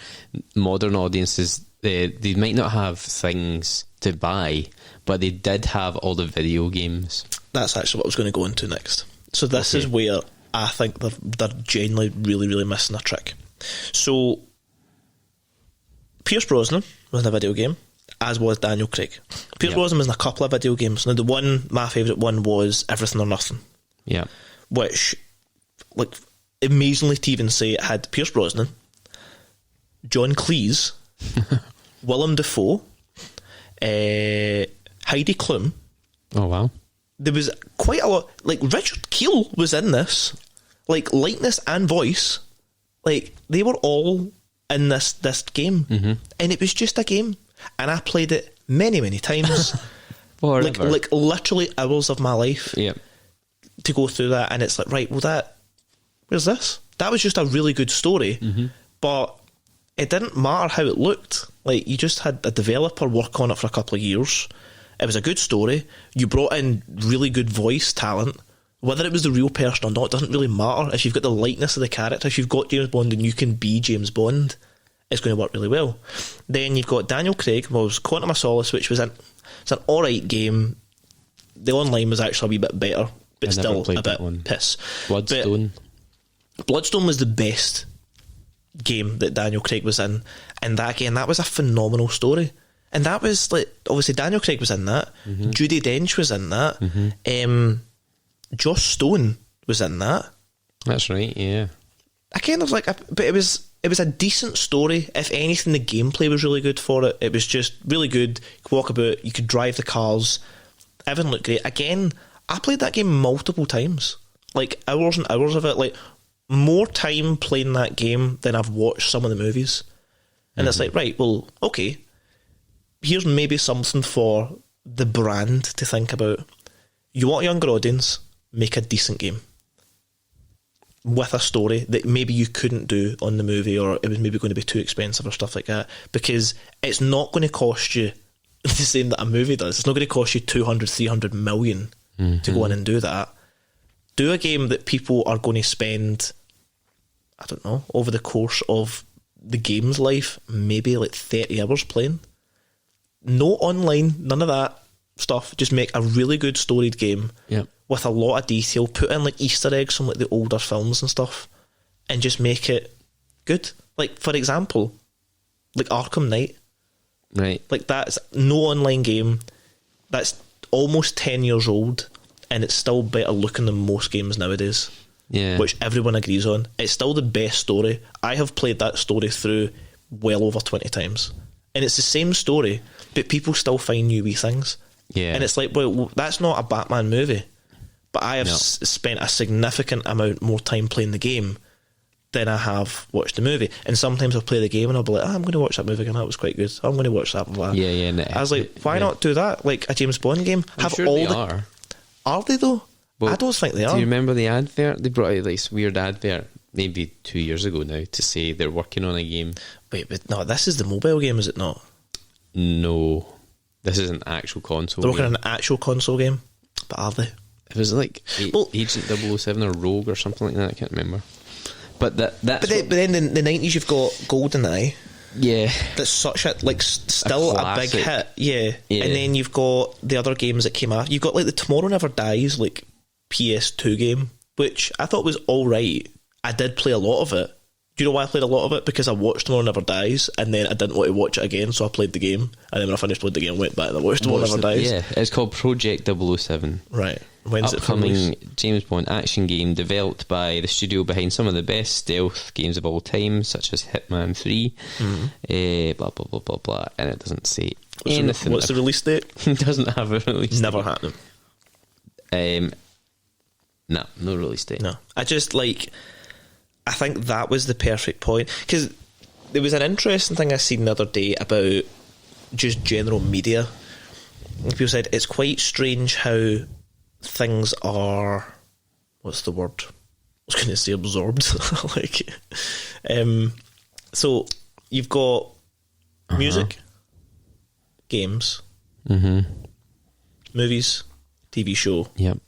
modern audiences, they might not have things to buy, but they did have all the video games. That's actually what I was going to go into next. So this is where I think they're genuinely really, really missing a trick. So, Pierce Brosnan was in a video game, as was Daniel Craig. Pierce Brosnan was in a couple of video games. Now, my favourite one was Everything or Nothing. Yeah. Which, like, amazingly to even say it had Pierce Brosnan, John Cleese, Willem Dafoe, Heidi Klum. Oh, wow. There was quite a lot. Like, Richard Kiel was in this. Like, likeness and voice. Like, they were all in this game. And it was just a game. And I played it many, many times. like literally hours of my life to go through that. And it's like, right, well, where's this? That was just a really good story. But it didn't matter how it looked. Like, you just had a developer work on it for a couple of years. It was a good story. You brought in really good voice talent. Whether it was the real person or not, it doesn't really matter. If you've got the likeness of the character, if you've got James Bond and you can be James Bond, it's going to work really well. Then you've got Daniel Craig, was Quantum of Solace, which was it's an alright game. The online was actually a wee bit better, but still a bit piss. Bloodstone was the best game that Daniel Craig was in, and that was a phenomenal story. And that was like, obviously Daniel Craig was in that, Judi Dench was in that, Joss Stone was in that. That's right, yeah. Again, there's like, but it was a decent story. If anything, the gameplay was really good for it. It was just really good. You could walk about, you could drive the cars, everything looked great. Again, I played that game multiple times, like hours and hours of it, like more time playing that game than I've watched some of the movies. And it's like, right, well, okay, here's maybe something for the brand to think about. You want a younger audience, make a decent game with a story that maybe you couldn't do on the movie, or it was maybe going to be too expensive or stuff like that, because it's not going to cost you the same that a movie does. It's not going to cost you 200, 300 million to go in and do that. Do a game that people are going to spend, I don't know, over the course of the game's life, maybe like 30 hours playing. No online, none of that stuff. Just make a really good storied game with a lot of detail. Put in like Easter eggs from like the older films and stuff, and just make it good. Like, for example, like Arkham Knight. Right. Like, that's no online game. That's almost 10 years old, and it's still better looking than most games nowadays. Yeah. Which everyone agrees on. It's still the best story. I have played that story through well over 20 times. And it's the same story, but people still find new wee things. Yeah. And it's like, well, that's not a Batman movie. But I have spent a significant amount more time playing the game than I have watched the movie. And sometimes I'll play the game and I'll be like, I'm going to watch that movie again. That was quite good. I'm going to watch that. Blah. Yeah. No, I was like, why not do that? Like a James Bond game. I'm sure they are. Are they though? Well, I don't think they are. Do you remember the advert? They brought out this weird advert maybe 2 years ago now to say they're working on a game. Wait, but no, this is the mobile game, is it not? No, this is an actual console. They're working on an actual console game, but are they? It was like Agent 007 or Rogue or something like that. I can't remember. But but then in the 90s you've got GoldenEye. Yeah, that's such a still a big hit. Yeah, and then you've got the other games that came out. You've got like the Tomorrow Never Dies like PS2 game, which I thought was alright. I did play a lot of it. Do you know why I played a lot of it? Because I watched Tomorrow Never Dies, and then I didn't want to watch it again, so I played the game, and then when I finished playing the game, I went back and I watched Tomorrow Never Dies. Yeah, it's called Project 007. Right. When's upcoming James Bond action game developed by the studio behind some of the best stealth games of all time, such as Hitman 3. Blah blah blah blah blah, and it doesn't say anything. What's the release date? It doesn't have a release. Never date. happening. No release date. No, I think that was the perfect point, because there was an interesting thing I seen the other day about just general media. People said it's quite strange how things are, what's the word? I was going to say absorbed. So you've got music, games, movies, TV show. Yep.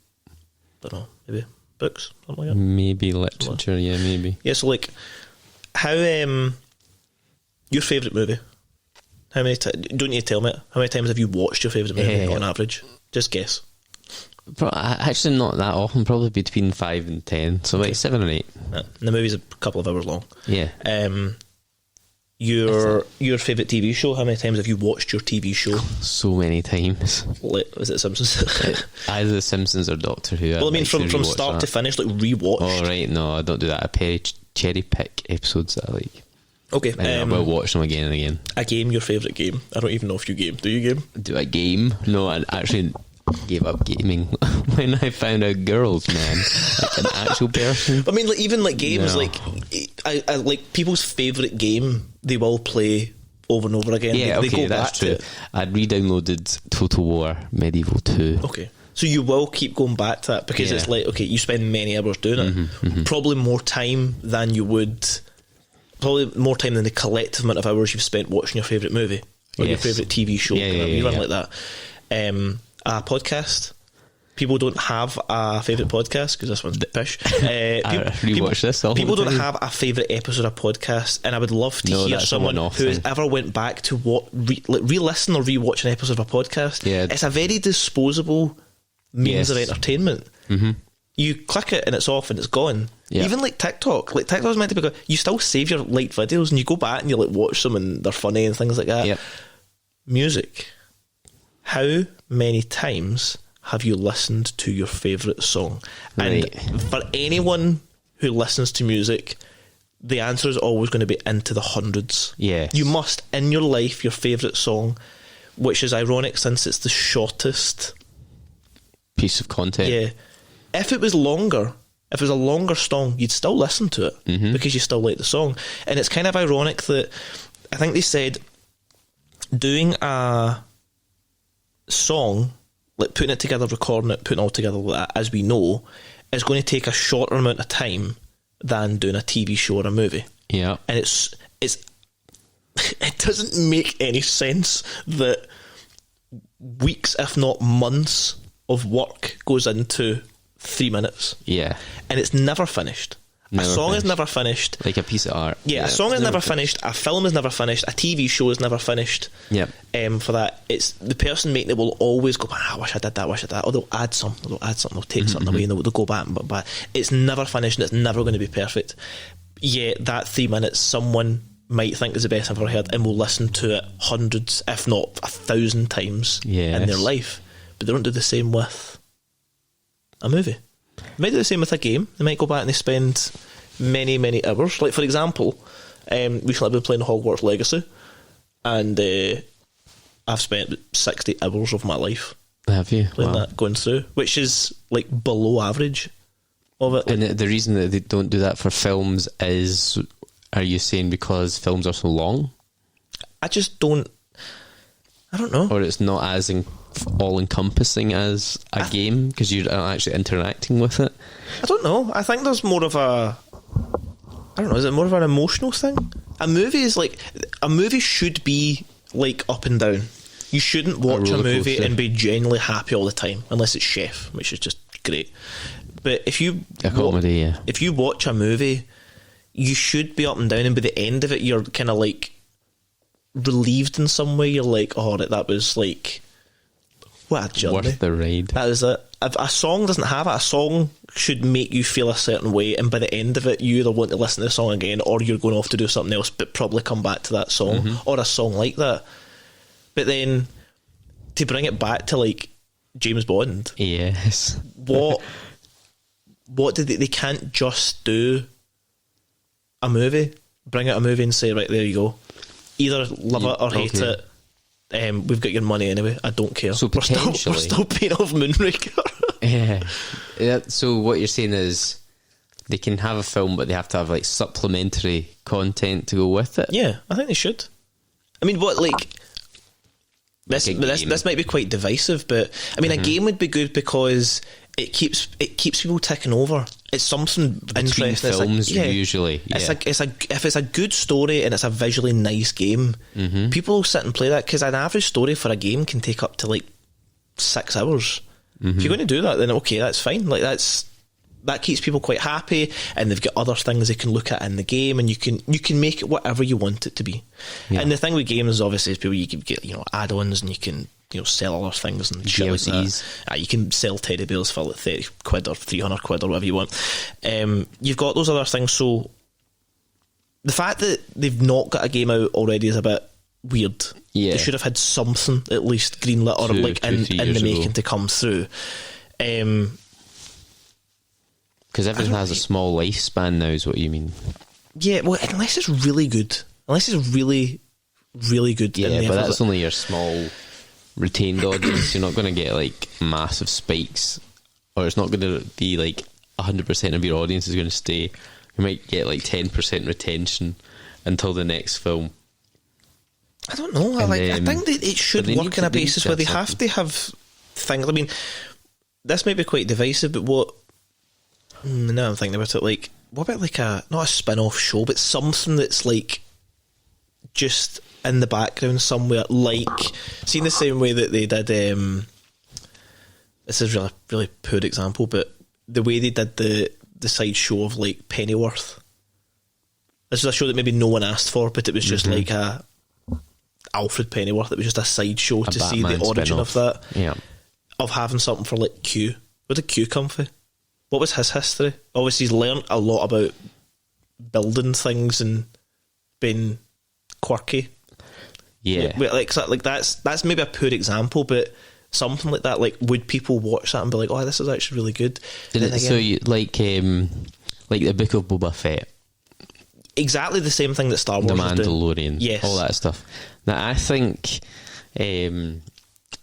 Don't know, maybe books, something like that. Maybe literature, yeah, maybe. Yeah, so like, how your favourite movie? How many? Don't you tell me? How many times have you watched your favourite movie on average? Just guess. Actually, not that often. Probably between 5 and 10. So like 7 or 8. Yeah. And the movie's a couple of hours long. Yeah. Your favourite TV show? How many times have you watched your TV show? So many times. Was it Simpsons? Either The Simpsons or Doctor Who. Well, I mean, from start to finish, like rewatched. Oh right, no, I don't do that. I cherry pick episodes that I like. Okay. And I will watch them again and again. A game, your favourite game? I don't even know if you game. Do you game? Do I game? No, I actually gave up gaming when I found out girls, man. Like an actual person. I mean, like, even like games, like I like people's favourite game they will play over and over again. Yeah, they okay, go that's back true. to it. I'd re-downloaded Total War Medieval 2. Okay. So you will keep going back to that because it's like, okay, you spend many hours doing it. Probably more time than you would. Probably more time than the collective amount of hours you've spent watching your favourite movie or your favourite TV show. You run like that. A podcast. People don't have a favourite podcast because this one's pish. People don't have a favourite episode of podcast, and I would love to hear someone who has ever went back to re-listen or re-watch an episode of a podcast. Yeah. It's a very disposable means of entertainment. You click it and it's off and it's gone. Even like TikTok. Like TikTok's meant to be you still save your liked videos and you go back and you like watch them and they're funny and things like that. music. How many times have you listened to your favourite song? Right. And for anyone who listens to music, the answer is always going to be into the hundreds. Yes. You must, in your life, your favourite song, which is ironic since it's the shortest piece of content. Yeah. If it was longer, if it was a longer song, you'd still listen to it because you still like the song. And it's kind of ironic that I think they said doing a song, like putting it together, recording it, putting it all together like that, as we know, is going to take a shorter amount of time than doing a TV show or a movie. Yeah. And it's it doesn't make any sense that weeks, if not months, of work goes into 3 minutes. Yeah. And it's never finished. A song is never finished. Like a piece of art. Yeah, a song is never finished. A film is never finished. A TV show is never finished. Yeah. For that, it's the person making it will always go, I wish I did that, wish I did that. Or they'll add something, they'll take something away, and they'll go back. But it's never finished, and it's never going to be perfect. Yet that 3 minutes, someone might think is the best I've ever heard, and will listen to it hundreds, if not 1,000 times in their life. But they don't do the same with a movie. They might do the same with a game. They might go back and they spend many, many hours. Like, for example, recently I've been playing Hogwarts Legacy, and I've spent 60 hours of my life Have you? playing that, going through, which is like below average of it. Like, And the reason that they don't do that for films is, are you saying because films are so long? I just don't. I don't know. Or it's not as all-encompassing as a game because you're not actually interacting with it? I don't know. I think there's more of a. I don't know. Is it more of an emotional thing? A movie should be like up and down. You shouldn't watch a movie and be genuinely happy all the time, unless it's Chef, which is just great. But if you comedy, if you watch a movie, you should be up and down, and by the end of it, you're kind of like relieved in some way. You're like, oh, that was like, what a journey. Worth the ride. That is it. If a song doesn't have it, a song should make you feel a certain way, and by the end of it, you either want to listen to the song again, or you're going off to do something else, but probably come back to that song, or a song like that. But then, to bring it back to like James Bond, Yes. what did they can't just do a movie, bring out a movie and say, right, there you go, either love it or hate it. We've got your money anyway. I don't care. So we're still paying off Moonraker. Yeah. So what you're saying is they can have a film, but they have to have like supplementary content to go with it. Yeah, I think they should. I mean, what like this might be quite divisive, but I mean, a game would be good because it keeps people ticking over. It's something Between interesting. films, it's like, usually. It's like if it's a good story and it's a visually nice game, people will sit and play that, because an average story for a game can take up to like 6 hours. If you're going to do that, then okay, that's fine. Like that keeps people quite happy, and they've got other things they can look at in the game, and you can make it whatever you want it to be. Yeah. And the thing with games obviously is people, you can get add-ons, and you can sell other things and DLCs. You can sell teddy bears for like 30 quid or 300 quid or whatever you want. You've got those other things, so the fact that they've not got a game out already is a bit weird. Yeah. They should have had something at least greenlit or in the making to come through. Because everything has a small lifespan now, is what you mean. Yeah, well, unless it's really good. Unless it's really, really good. Yeah, but that's only your small retained audience. You're not going to get like massive spikes, or it's not going to be like 100% of your audience is going to stay. You might get like 10% retention until the next film. I don't know. I think that it should work on a basis where they have to have things. I mean, this might be quite divisive, but now I'm thinking about it, like, what about like not a spin-off show, but something that's like just in the background somewhere, like, seen the same way that they did, this is really, really poor example, but the way they did the side show of like Pennyworth. This was a show that maybe no one asked for, but it was just like a Alfred Pennyworth. It was just a side show to see the origin of that. Yeah. Of having something for like Q. Where did Q come from? What was his history? Obviously, he's learnt a lot about building things and being quirky. Yeah. Like that's maybe a poor example, but something like that, like, would people watch that and be like, oh, this is actually really good? So you like the Book of Boba Fett, exactly the same thing that Star Wars The is doing. Mandalorian, Yes. all that stuff. Now I think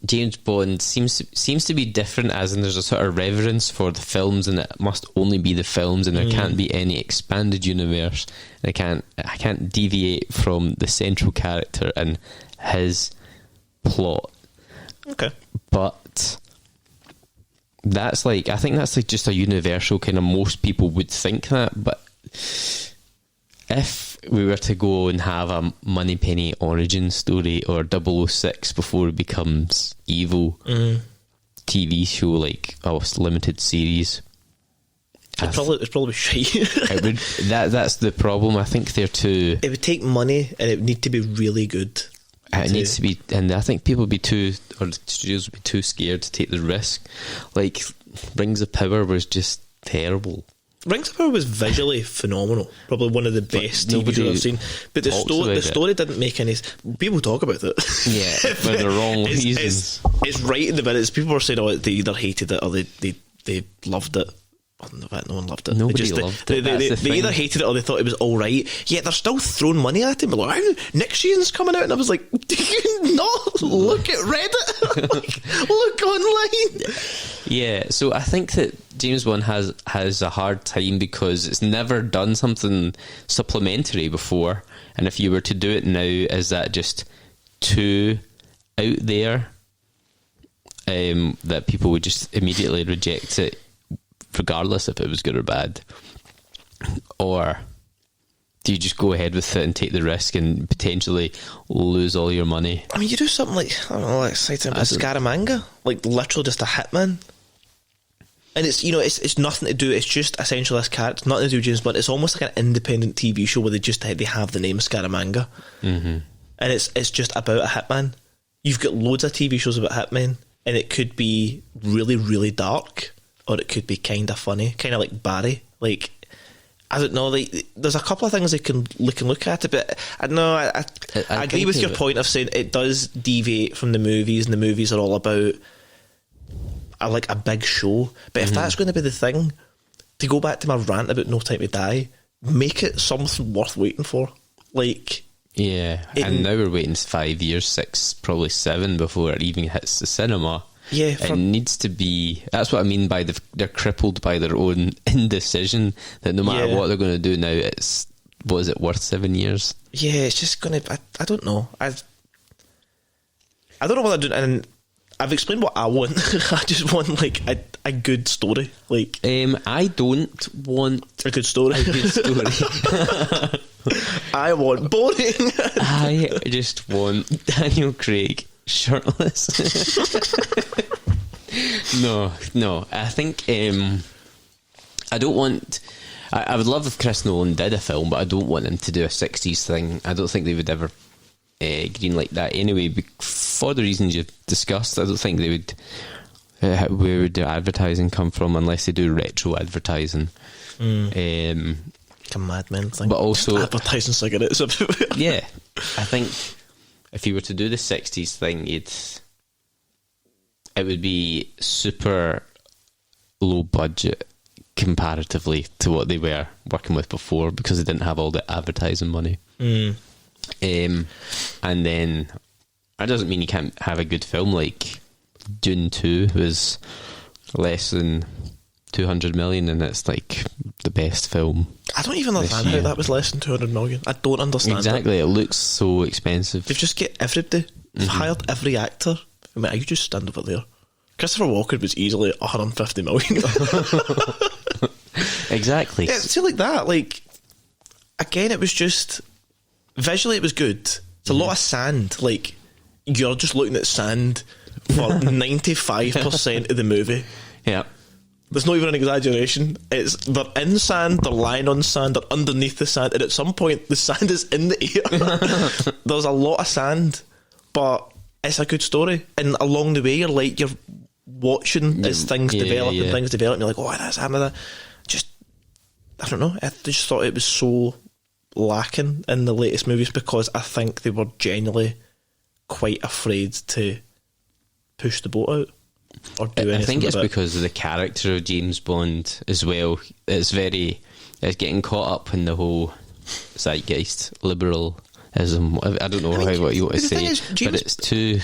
James Bond seems to be different, as in there's a sort of reverence for the films, and it must only be the films, and there can't be any expanded universe. I can't deviate from the central character and his plot. Okay. But that's like, I think that's like just a universal kind of, most people would think that. But if we were to go and have a Moneypenny origin story, or 006 before it becomes evil, TV show, like a limited series, It's probably shite. it would, that's the problem. I think they're too. It would take money, and it would need to be really good. It needs to be, and I think people would be too, or the studios would be too scared to take the risk. Like, Rings of Power was just terrible. Rings of Power was visually phenomenal. Probably one of the best TV shows I've seen. But the story didn't make any... People talk about it. Yeah, for the wrong reasons. It's right in the minutes. People were saying, oh, they either hated it or they loved it. No one loved it. Nobody loved it. They either hated it or they thought it was alright. Yet they're still throwing money at him. Like, next season's coming out. And I was like, do you not look at Reddit? Like, look online. Yeah, so I think that James Bond has a hard time because it's never done something supplementary before. And if you were to do it now, is that just too out there that people would just immediately reject it, regardless if it was good or bad? Or do you just go ahead with it and take the risk and potentially lose all your money? I mean, you do something like, I don't know, like exciting about Scaramanga, like literally just a hitman. And it's, you know, it's nothing to do, it's just essentially this character, nothing to do with James Bond. It's almost like an independent TV show where they have the name Scaramanga. And it's just about a hitman. You've got loads of TV shows about hitmen, and it could be really, really dark, or it could be kind of funny, kind of like Barry. Like, I don't know, like, there's a couple of things they can look at it, but I don't know, I agree with your point of saying it does deviate from the movies, and the movies are all about like a big show. But if that's going to be the thing, to go back to my rant about No Time to Die, make it something worth waiting for. Like, yeah, and now we're waiting 5 years, 6, probably 7 before it even hits the cinema. Yeah, it needs to be. That's what I mean by they're crippled by their own indecision. That no matter what they're going to do now, it's, what is it, worth 7 years? Yeah, it's just going to. I don't know. I don't know what I'm doing. And I've explained what I want. I just want like a good story. Like, I don't want a good story. A good story. I want boring. I just want Daniel Craig shirtless. No. I think I don't want. I would love if Chris Nolan did a film, but I don't want him to do a 60s thing. I don't think they would ever greenlight that anyway, for the reasons you've discussed. I don't think they would. Where would their advertising come from unless they do retro advertising? Like a Mad Men thing, but also advertising cigarettes everywhere. Yeah, I think if you were to do the 60s thing, it would be super low budget comparatively to what they were working with before, because they didn't have all the advertising money. And then that doesn't mean you can't have a good film. Like Dune 2 was less than 200 million, and it's like the best film. I don't even understand how that was less than 200 million. I don't understand exactly. It looks so expensive. They've just got everybody. They've hired every actor. I mean, you just stand over there. Christopher Walken was easily 150 million. Exactly. Yeah, see, like that. Like, again, it was just visually it was good. It's a lot of sand. Like, you're just looking at sand for 95% of the movie. Yeah. There's not even an exaggeration. It's they're in sand, they're lying on sand, they're underneath the sand, and at some point the sand is in the air. There's a lot of sand, but it's a good story. And along the way, you're watching as things develop and things develop, and you're like, oh, that's happening. Just, I don't know. I just thought it was so lacking in the latest movies, because I think they were genuinely quite afraid to push the boat out or do anything. I think it's about it. because of the character of James Bond as well. It's getting caught up in the whole zeitgeist, liberalism. I don't know what you want to say, but it's too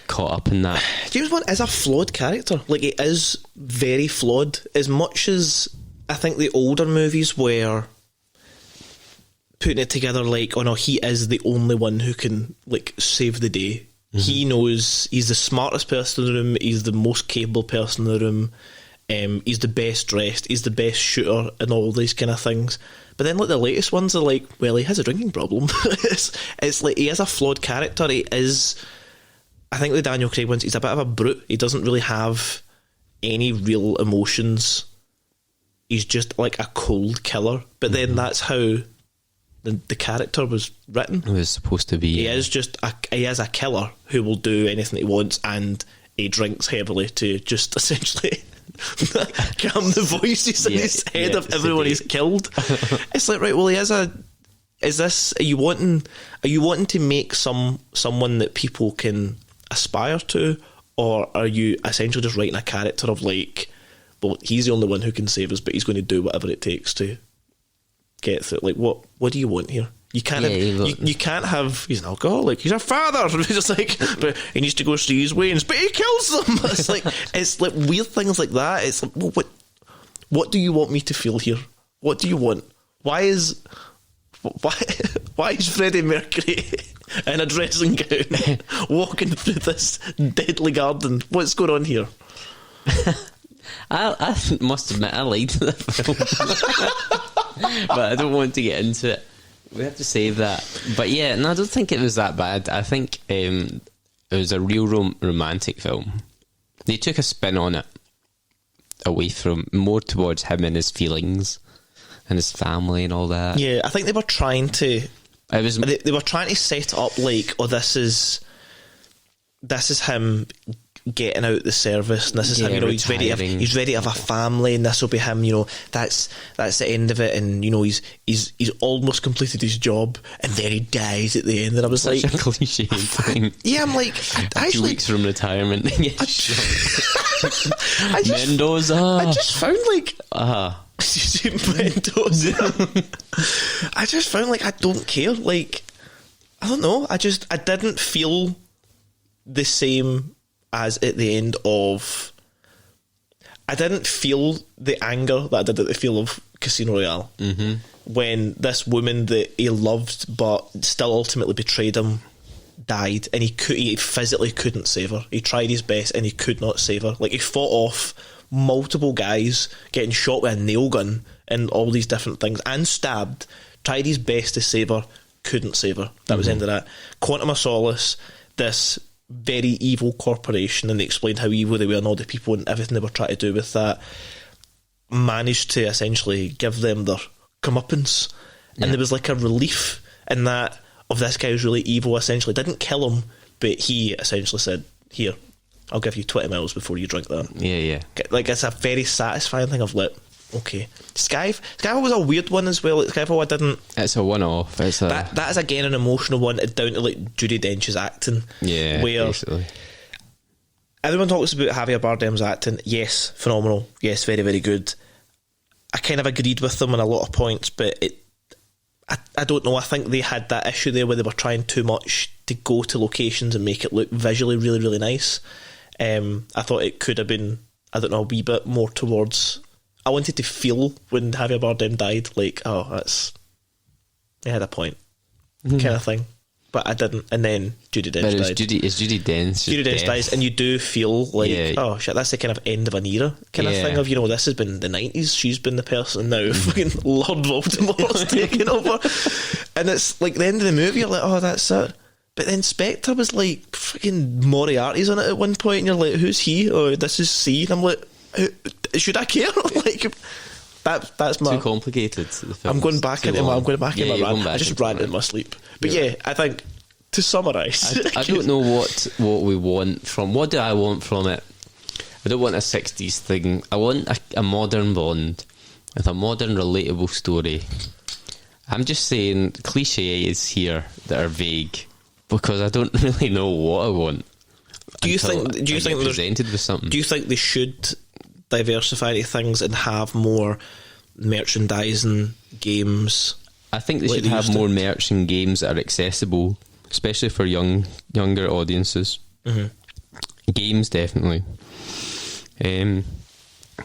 caught up in that. James Bond is a flawed character. Like, he is very flawed. As much as I think the older movies were putting it together like, oh no, he is the only one who can like save the day. Mm-hmm. He knows he's the smartest person in the room. He's the most capable person in the room. He's the best dressed. He's the best shooter, and all these kind of things. But then, like, the latest ones are like, well, he has a drinking problem. it's like he is a flawed character. He is. I think the Daniel Craig ones, he's a bit of a brute. He doesn't really have any real emotions. He's just like a cold killer. But then that's how the character was written. It was supposed to be. He is a killer who will do anything he wants, and he drinks heavily to just essentially calm the voices in his head of everyone he's killed. It's like, right, well, are you wanting to make someone that people can aspire to, or are you essentially just writing a character of like, well, he's the only one who can save us, but he's going to do whatever it takes to get through? Like, what do you want here? You can't you can't have, he's an alcoholic, he's a father. It's just like, but he needs to go see his wains, but he kills them. It's like weird things like that. It's like, well, what do you want me to feel here? What do you want? Why is Freddie Mercury in a dressing gown walking through this deadly garden? What's going on here? I must admit, I liked the film. But I don't want to get into it. We have to save that. But yeah, no, I don't think it was that bad. I think it was a real romantic film. They took a spin on it, away from, more towards him and his feelings and his family and all that. Yeah, I think they were trying to. They were trying to set up like, oh, this is him getting out the service, and this is him, he's ready to have a family, and this will be him, that's the end of it, and he's almost completed his job, and then he dies at the end. And I was such like, a cliche thing. Yeah, I'm like, 2 weeks from retirement. Mendoza. I just found like Mendoza. I just found like I don't care. Like, I don't know. I didn't feel the same as at the end of. I didn't feel the anger that I did at the feel of Casino Royale. Mm-hmm. When this woman that he loved but still ultimately betrayed him died, and he physically couldn't save her. He tried his best and he could not save her. Like, he fought off multiple guys getting shot with a nail gun and all these different things, and stabbed, tried his best to save her, couldn't save her. That was the end of that. Quantum of Solace, this very evil corporation, and they explained how evil they were and all the people and everything they were trying to do with that, managed to essentially give them their comeuppance. Yeah. And there was like a relief in that, of this guy who's really evil, essentially didn't kill him, but he essentially said, here, I'll give you 20 miles before you drink that. Yeah. Like, it's a very satisfying thing of like, okay. Skyfall was a weird one as well. Skyfall, I didn't. It's a one-off. That is again an emotional one, down to like Judi Dench's acting. Yeah, where basically. Everyone talks about Javier Bardem's acting. Yes, phenomenal. Yes, very, very good. I kind of agreed with them on a lot of points, but I don't know. I think they had that issue there where they were trying too much to go to locations and make it look visually really, really nice. I thought it could have been, I don't know, a wee bit more towards. I wanted to feel when Javier Bardem died, like, oh, they had a point, kind of thing. But I didn't. And then Judi Dench died. Judi Dench dies, and you do feel like, oh shit, that's the kind of end of an era kind of thing. Of, this has been the 90s. She's been the person now. Fucking Lord Voldemort's taken over, and it's like the end of the movie. You're like, oh, that's it. But then Spectre was like, fucking Moriarty's on it at one point, and you're like, who's he? Oh, this is C. And I'm like, should I care? Like, that's my too complicated. I'm going back into my rant. I just ran in my sleep. But yeah, I think to summarise, I don't know what we want from. What do I want from it? I don't want a 60s thing. I want a modern Bond with a modern, relatable story. I'm just saying cliches here that are vague, because I don't really know what I want. Do you think there's presented with something? Do you think they should diversify into things and have more merchandising games? I think they should have more merch and games that are accessible, especially for younger audiences. Mm-hmm. Games, definitely.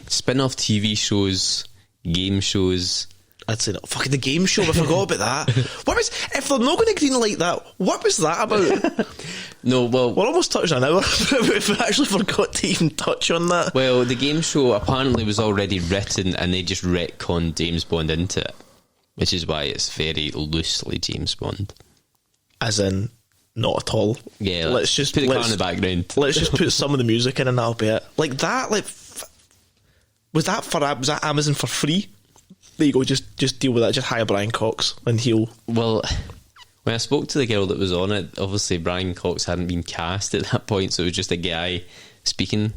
Spin-off TV shows, game shows. I'd say not. Fucking the game show, I forgot about that. If they're not going to greenlight that, what was that about? No, well... We're almost touched an hour, but we actually forgot to even touch on that. Well, the game show apparently was already written and they just retconned James Bond into it, which is why it's very loosely James Bond. As in, not at all. Yeah, let's just put the car in the background. Let's just put some of the music in and that'll be it. Like that, was that Amazon for free? There you go, just deal with that. Just hire Brian Cox and he'll... Well, when I spoke to the girl that was on it, obviously Brian Cox hadn't been cast at that point, so it was just a guy speaking.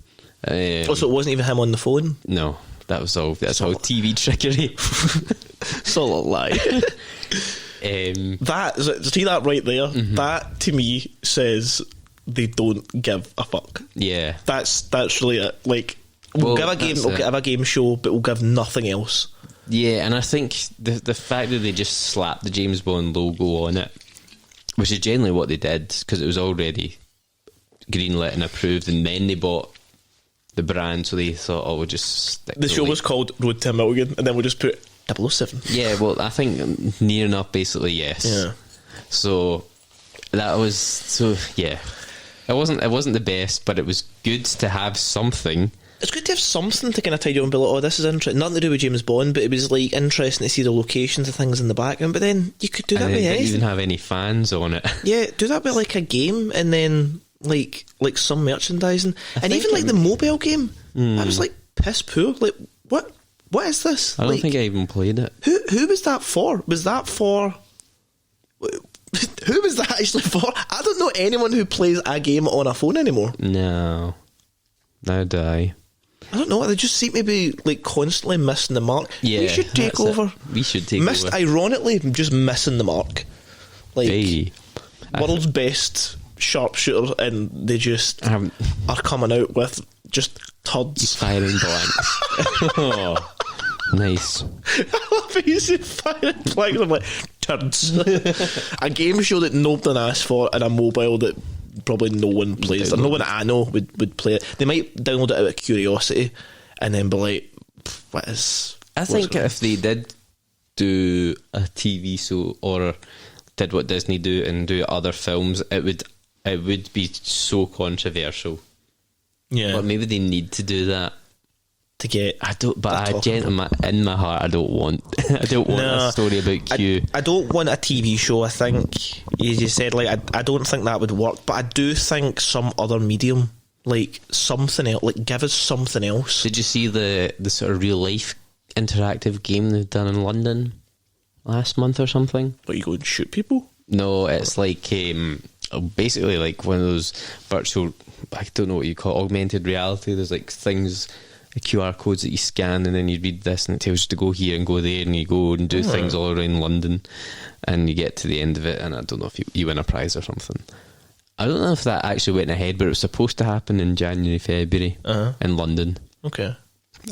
So it wasn't even him on the phone? No, that's all TV trickery. It's all a lie. See that right there? Mm-hmm. That to me says they don't give a fuck. Yeah, that's really it. Like we'll give a game show, but we'll give nothing else. Yeah, and I think the fact that they just slapped the James Bond logo on it, which is generally what they did, because it was already greenlit and approved, and then they bought the brand, so they thought, we'll just stick the show was called Road to a Million, and then we'll just put 007. Yeah, well, I think near enough, basically, yes. Yeah. So that was yeah. It wasn't the best, but it was good to have something. It's good to have something to kind of tidy up and be like, this is interesting. Nothing to do with James Bond, but it was like interesting to see the locations and things in the background. But then you could do that with anything. Didn't even have any fans on it. Yeah, do that with like a game, and then like some merchandising, and even like the mobile game. I was like piss poor. Like what is this? I don't think I even played it. Who was that for? Was that for? Who was that actually for? I don't know anyone who plays a game on a phone anymore. No, neither do I. I don't know. They just seem to be like constantly missing the mark. Yeah, we should take over. We should take over. Ironically, just missing the mark. Like world's best sharpshooter, and they just are coming out with just turds. Firing blanks. Oh, nice. I love how you say firing blanks. I'm like turds. A game show that nobody asked for, and a mobile that probably no one plays, or no one I know would play it. They might download it out of curiosity and then be like, what is... I think if they did do a TV show or did what Disney do and do other films, it would be so controversial. Yeah. But maybe they need to do that. To get... in my heart, I don't want a story about Q. I don't want a TV show. I think, as you said, like I don't think that would work, but I do think some other medium, like something else, like give us something else. Did you see the sort of real life interactive game they've done in London last month or something? What, you go and shoot people? No, it's like basically like one of those virtual, I don't know what you call it, augmented reality. There's like things, QR codes that you scan, and then you read this and it tells you to go here and go there, and you go and do things all around London, and you get to the end of it, and I don't know if you win a prize or something. I don't know if that actually went ahead, but it was supposed to happen in January, February in London. Okay.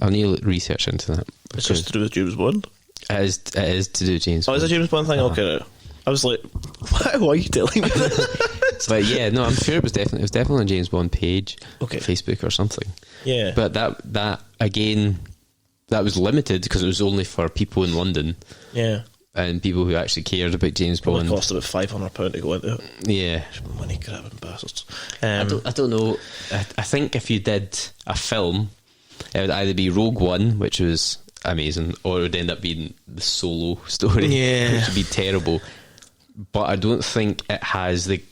I'll need to research into that. It's just to do with James Bond? It is to do with James Bond. Oh, is it a James Bond thing? Okay. I was like, why are you telling me that? But yeah, no, I'm sure it was definitely a James Bond page, Facebook or something. Yeah. But that again, that was limited because it was only for people in London. Yeah. And people who actually cared about James Bond. It cost about £500 to go into it. Yeah. Money grabbing bastards. I don't know. I think if you did a film, it would either be Rogue One, which was amazing, or it would end up being the Solo story, which would be terrible. But I don't think it has the...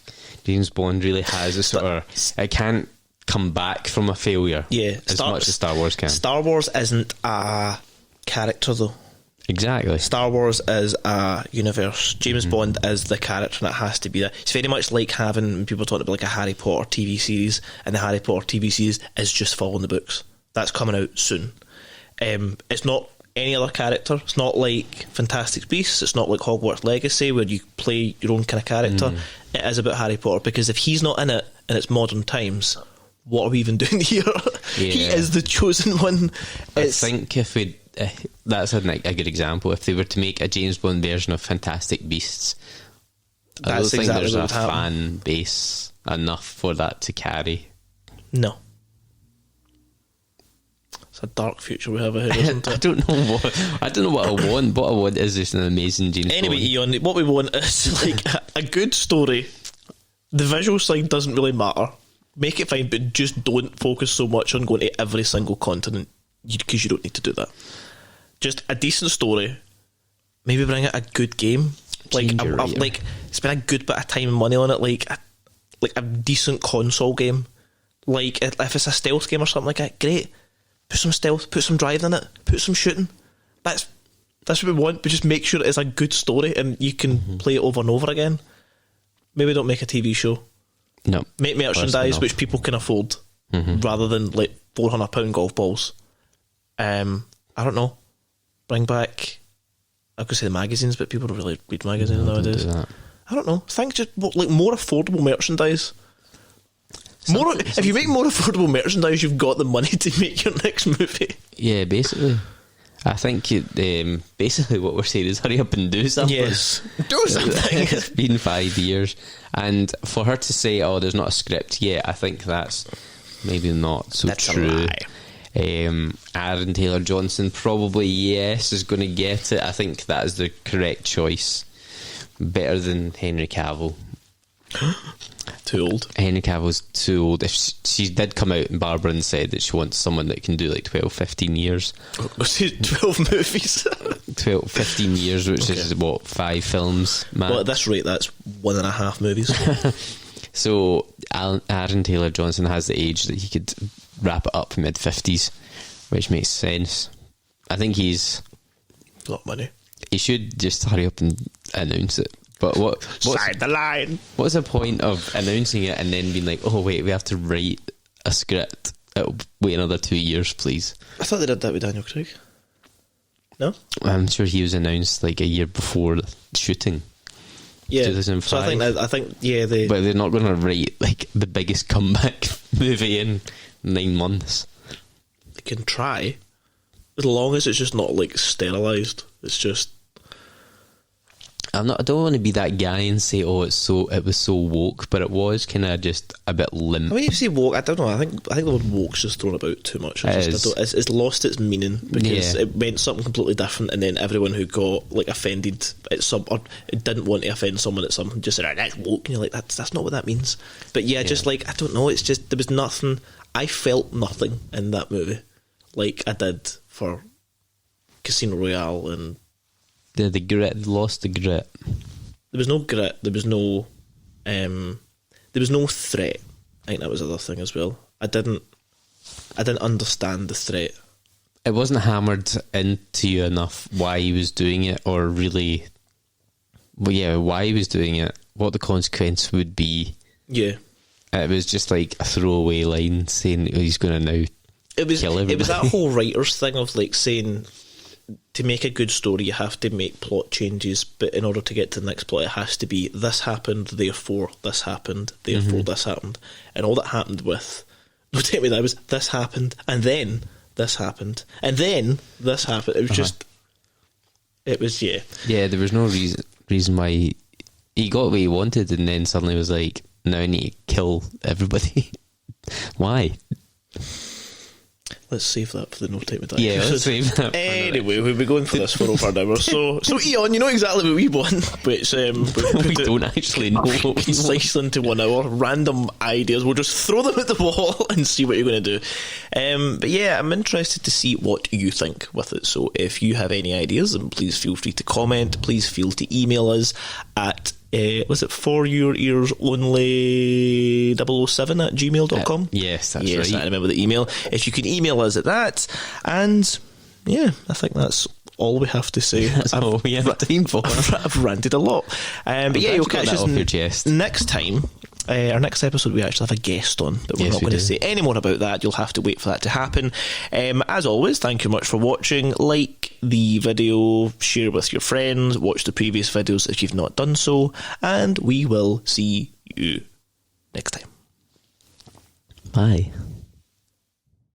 James Bond really has a sort of... It can't come back from a failure as much as Star Wars can. Star Wars isn't a character, though. Exactly. Star Wars is a universe. James Bond is the character, and it has to be that. It's very much like having people talking about like a Harry Potter TV series, and the Harry Potter TV series is just following the books. That's coming out soon. It's not any other character. It's not like Fantastic Beasts. It's not like Hogwarts Legacy, where you play your own kind of character. It is about Harry Potter, because if he's not in it and it's modern times, what are we even doing here? He is the chosen one. I think if we that's a good example. If they were to make a James Bond version of Fantastic Beasts, I don't think there's a fan base enough for that to carry. No. It's a dark future we have ahead, isn't it? I don't know what I want. What I want is just an amazing James Bond. Anyway, Ian, what we want is like a good story. The visual side doesn't really matter. Make it fine, but just don't focus so much on going to every single continent, because you don't need to do that. Just a decent story. Maybe bring out a good game. Spend a good bit of time and money on it. Like a decent console game. Like if it's a stealth game or something like that, great. Put some stealth, put some driving in it, put some shooting. That's what we want, but just make sure it's a good story and you can play it over and over again. Maybe don't make a TV show. No. Make merchandise which people can afford, rather than like £400 golf balls. I don't know. Bring back, I could say magazines, but people don't really read magazines nowadays. I don't know. Think just like more affordable merchandise. If you make more affordable merchandise, you've got the money to make your next movie. Yeah, basically. I think basically what we're saying is hurry up and do something. Yes, do something. It's been 5 years, and for her to say, "Oh, there's not a script yet," I think that's maybe not so true. A lie. Aaron Taylor Johnson probably is going to get it. I think that is the correct choice. Better than Henry Cavill. Too old. Henry Cavill's too old. If she did come out, and Barbara, and said that she wants someone that can do like 12-15 years. 12 movies. 15 years, which is what, 5 films max? Well, at this rate, that's 1.5 movies. So Aaron Taylor Johnson has the age that he could wrap it up mid-50s, which makes sense. I think he's a lot of money. He should just hurry up and announce it. But side the line. What's the point of announcing it and then being like, oh wait, we have to write a script? It'll wait another 2 years, please. I thought they did that with Daniel Craig. No? I'm sure he was announced like a year before the shooting. Yeah. 2005. So I think but they're not going to write like the biggest comeback movie in 9 months. They can try, as long as it's just not like sterilised. It's just. I don't want to be that guy and say, "Oh, it was so woke," but it was kind of just a bit limp. I mean, if you say woke, I don't know. I think the word woke's just thrown about too much. It's lost its meaning because it meant something completely different, and then everyone who got like offended at or it didn't want to offend someone at something just said, "That's woke," and you're like, "That's not what that means." But just like I don't know. It's just there was nothing. I felt nothing in that movie, like I did for Casino Royale and. The grit, lost the grit. There was no grit. There was no threat. I think that was the other thing as well. I didn't understand the threat. It wasn't hammered into you enough why he was doing it, or really, why he was doing it, what the consequence would be. Yeah, it was just like a throwaway line saying he's going to now kill everybody. It was that whole writer's thing of like saying, to make a good story, you have to make plot changes, but in order to get to the next plot, it has to be this happened, therefore this happened, therefore this happened. And all that happened with don't tell me that was this happened, and then this happened, and then this happened. It was just there was no reason why he got what he wanted, and then suddenly was like, now I need to kill everybody. Why? Let's save that for the No Time to Die. Yeah, let's save that. Anyway, we'll be going for this for over an hour. So Eon, you know exactly what we want, but we don't actually know. Slice into 1 hour, random ideas. We'll just throw them at the wall and see what you're going to do. But yeah, I'm interested to see what you think with it. So if you have any ideas, then please feel free to comment. Please feel to email us at was it for your ears only 007 at gmail.com? Yes, that's right. I remember the email. If you can email us at that, and yeah, I think that's all we have to say. That's all we have time for. I've ranted a lot, but yeah, you'll catch us next time. Our next episode, we actually have a guest on, but we're not going to say any more about that. You'll have to wait for that to happen. As always, thank you much for watching. Like, the video, share with your friends, watch the previous videos if you've not done so, and we will see you next time. Bye.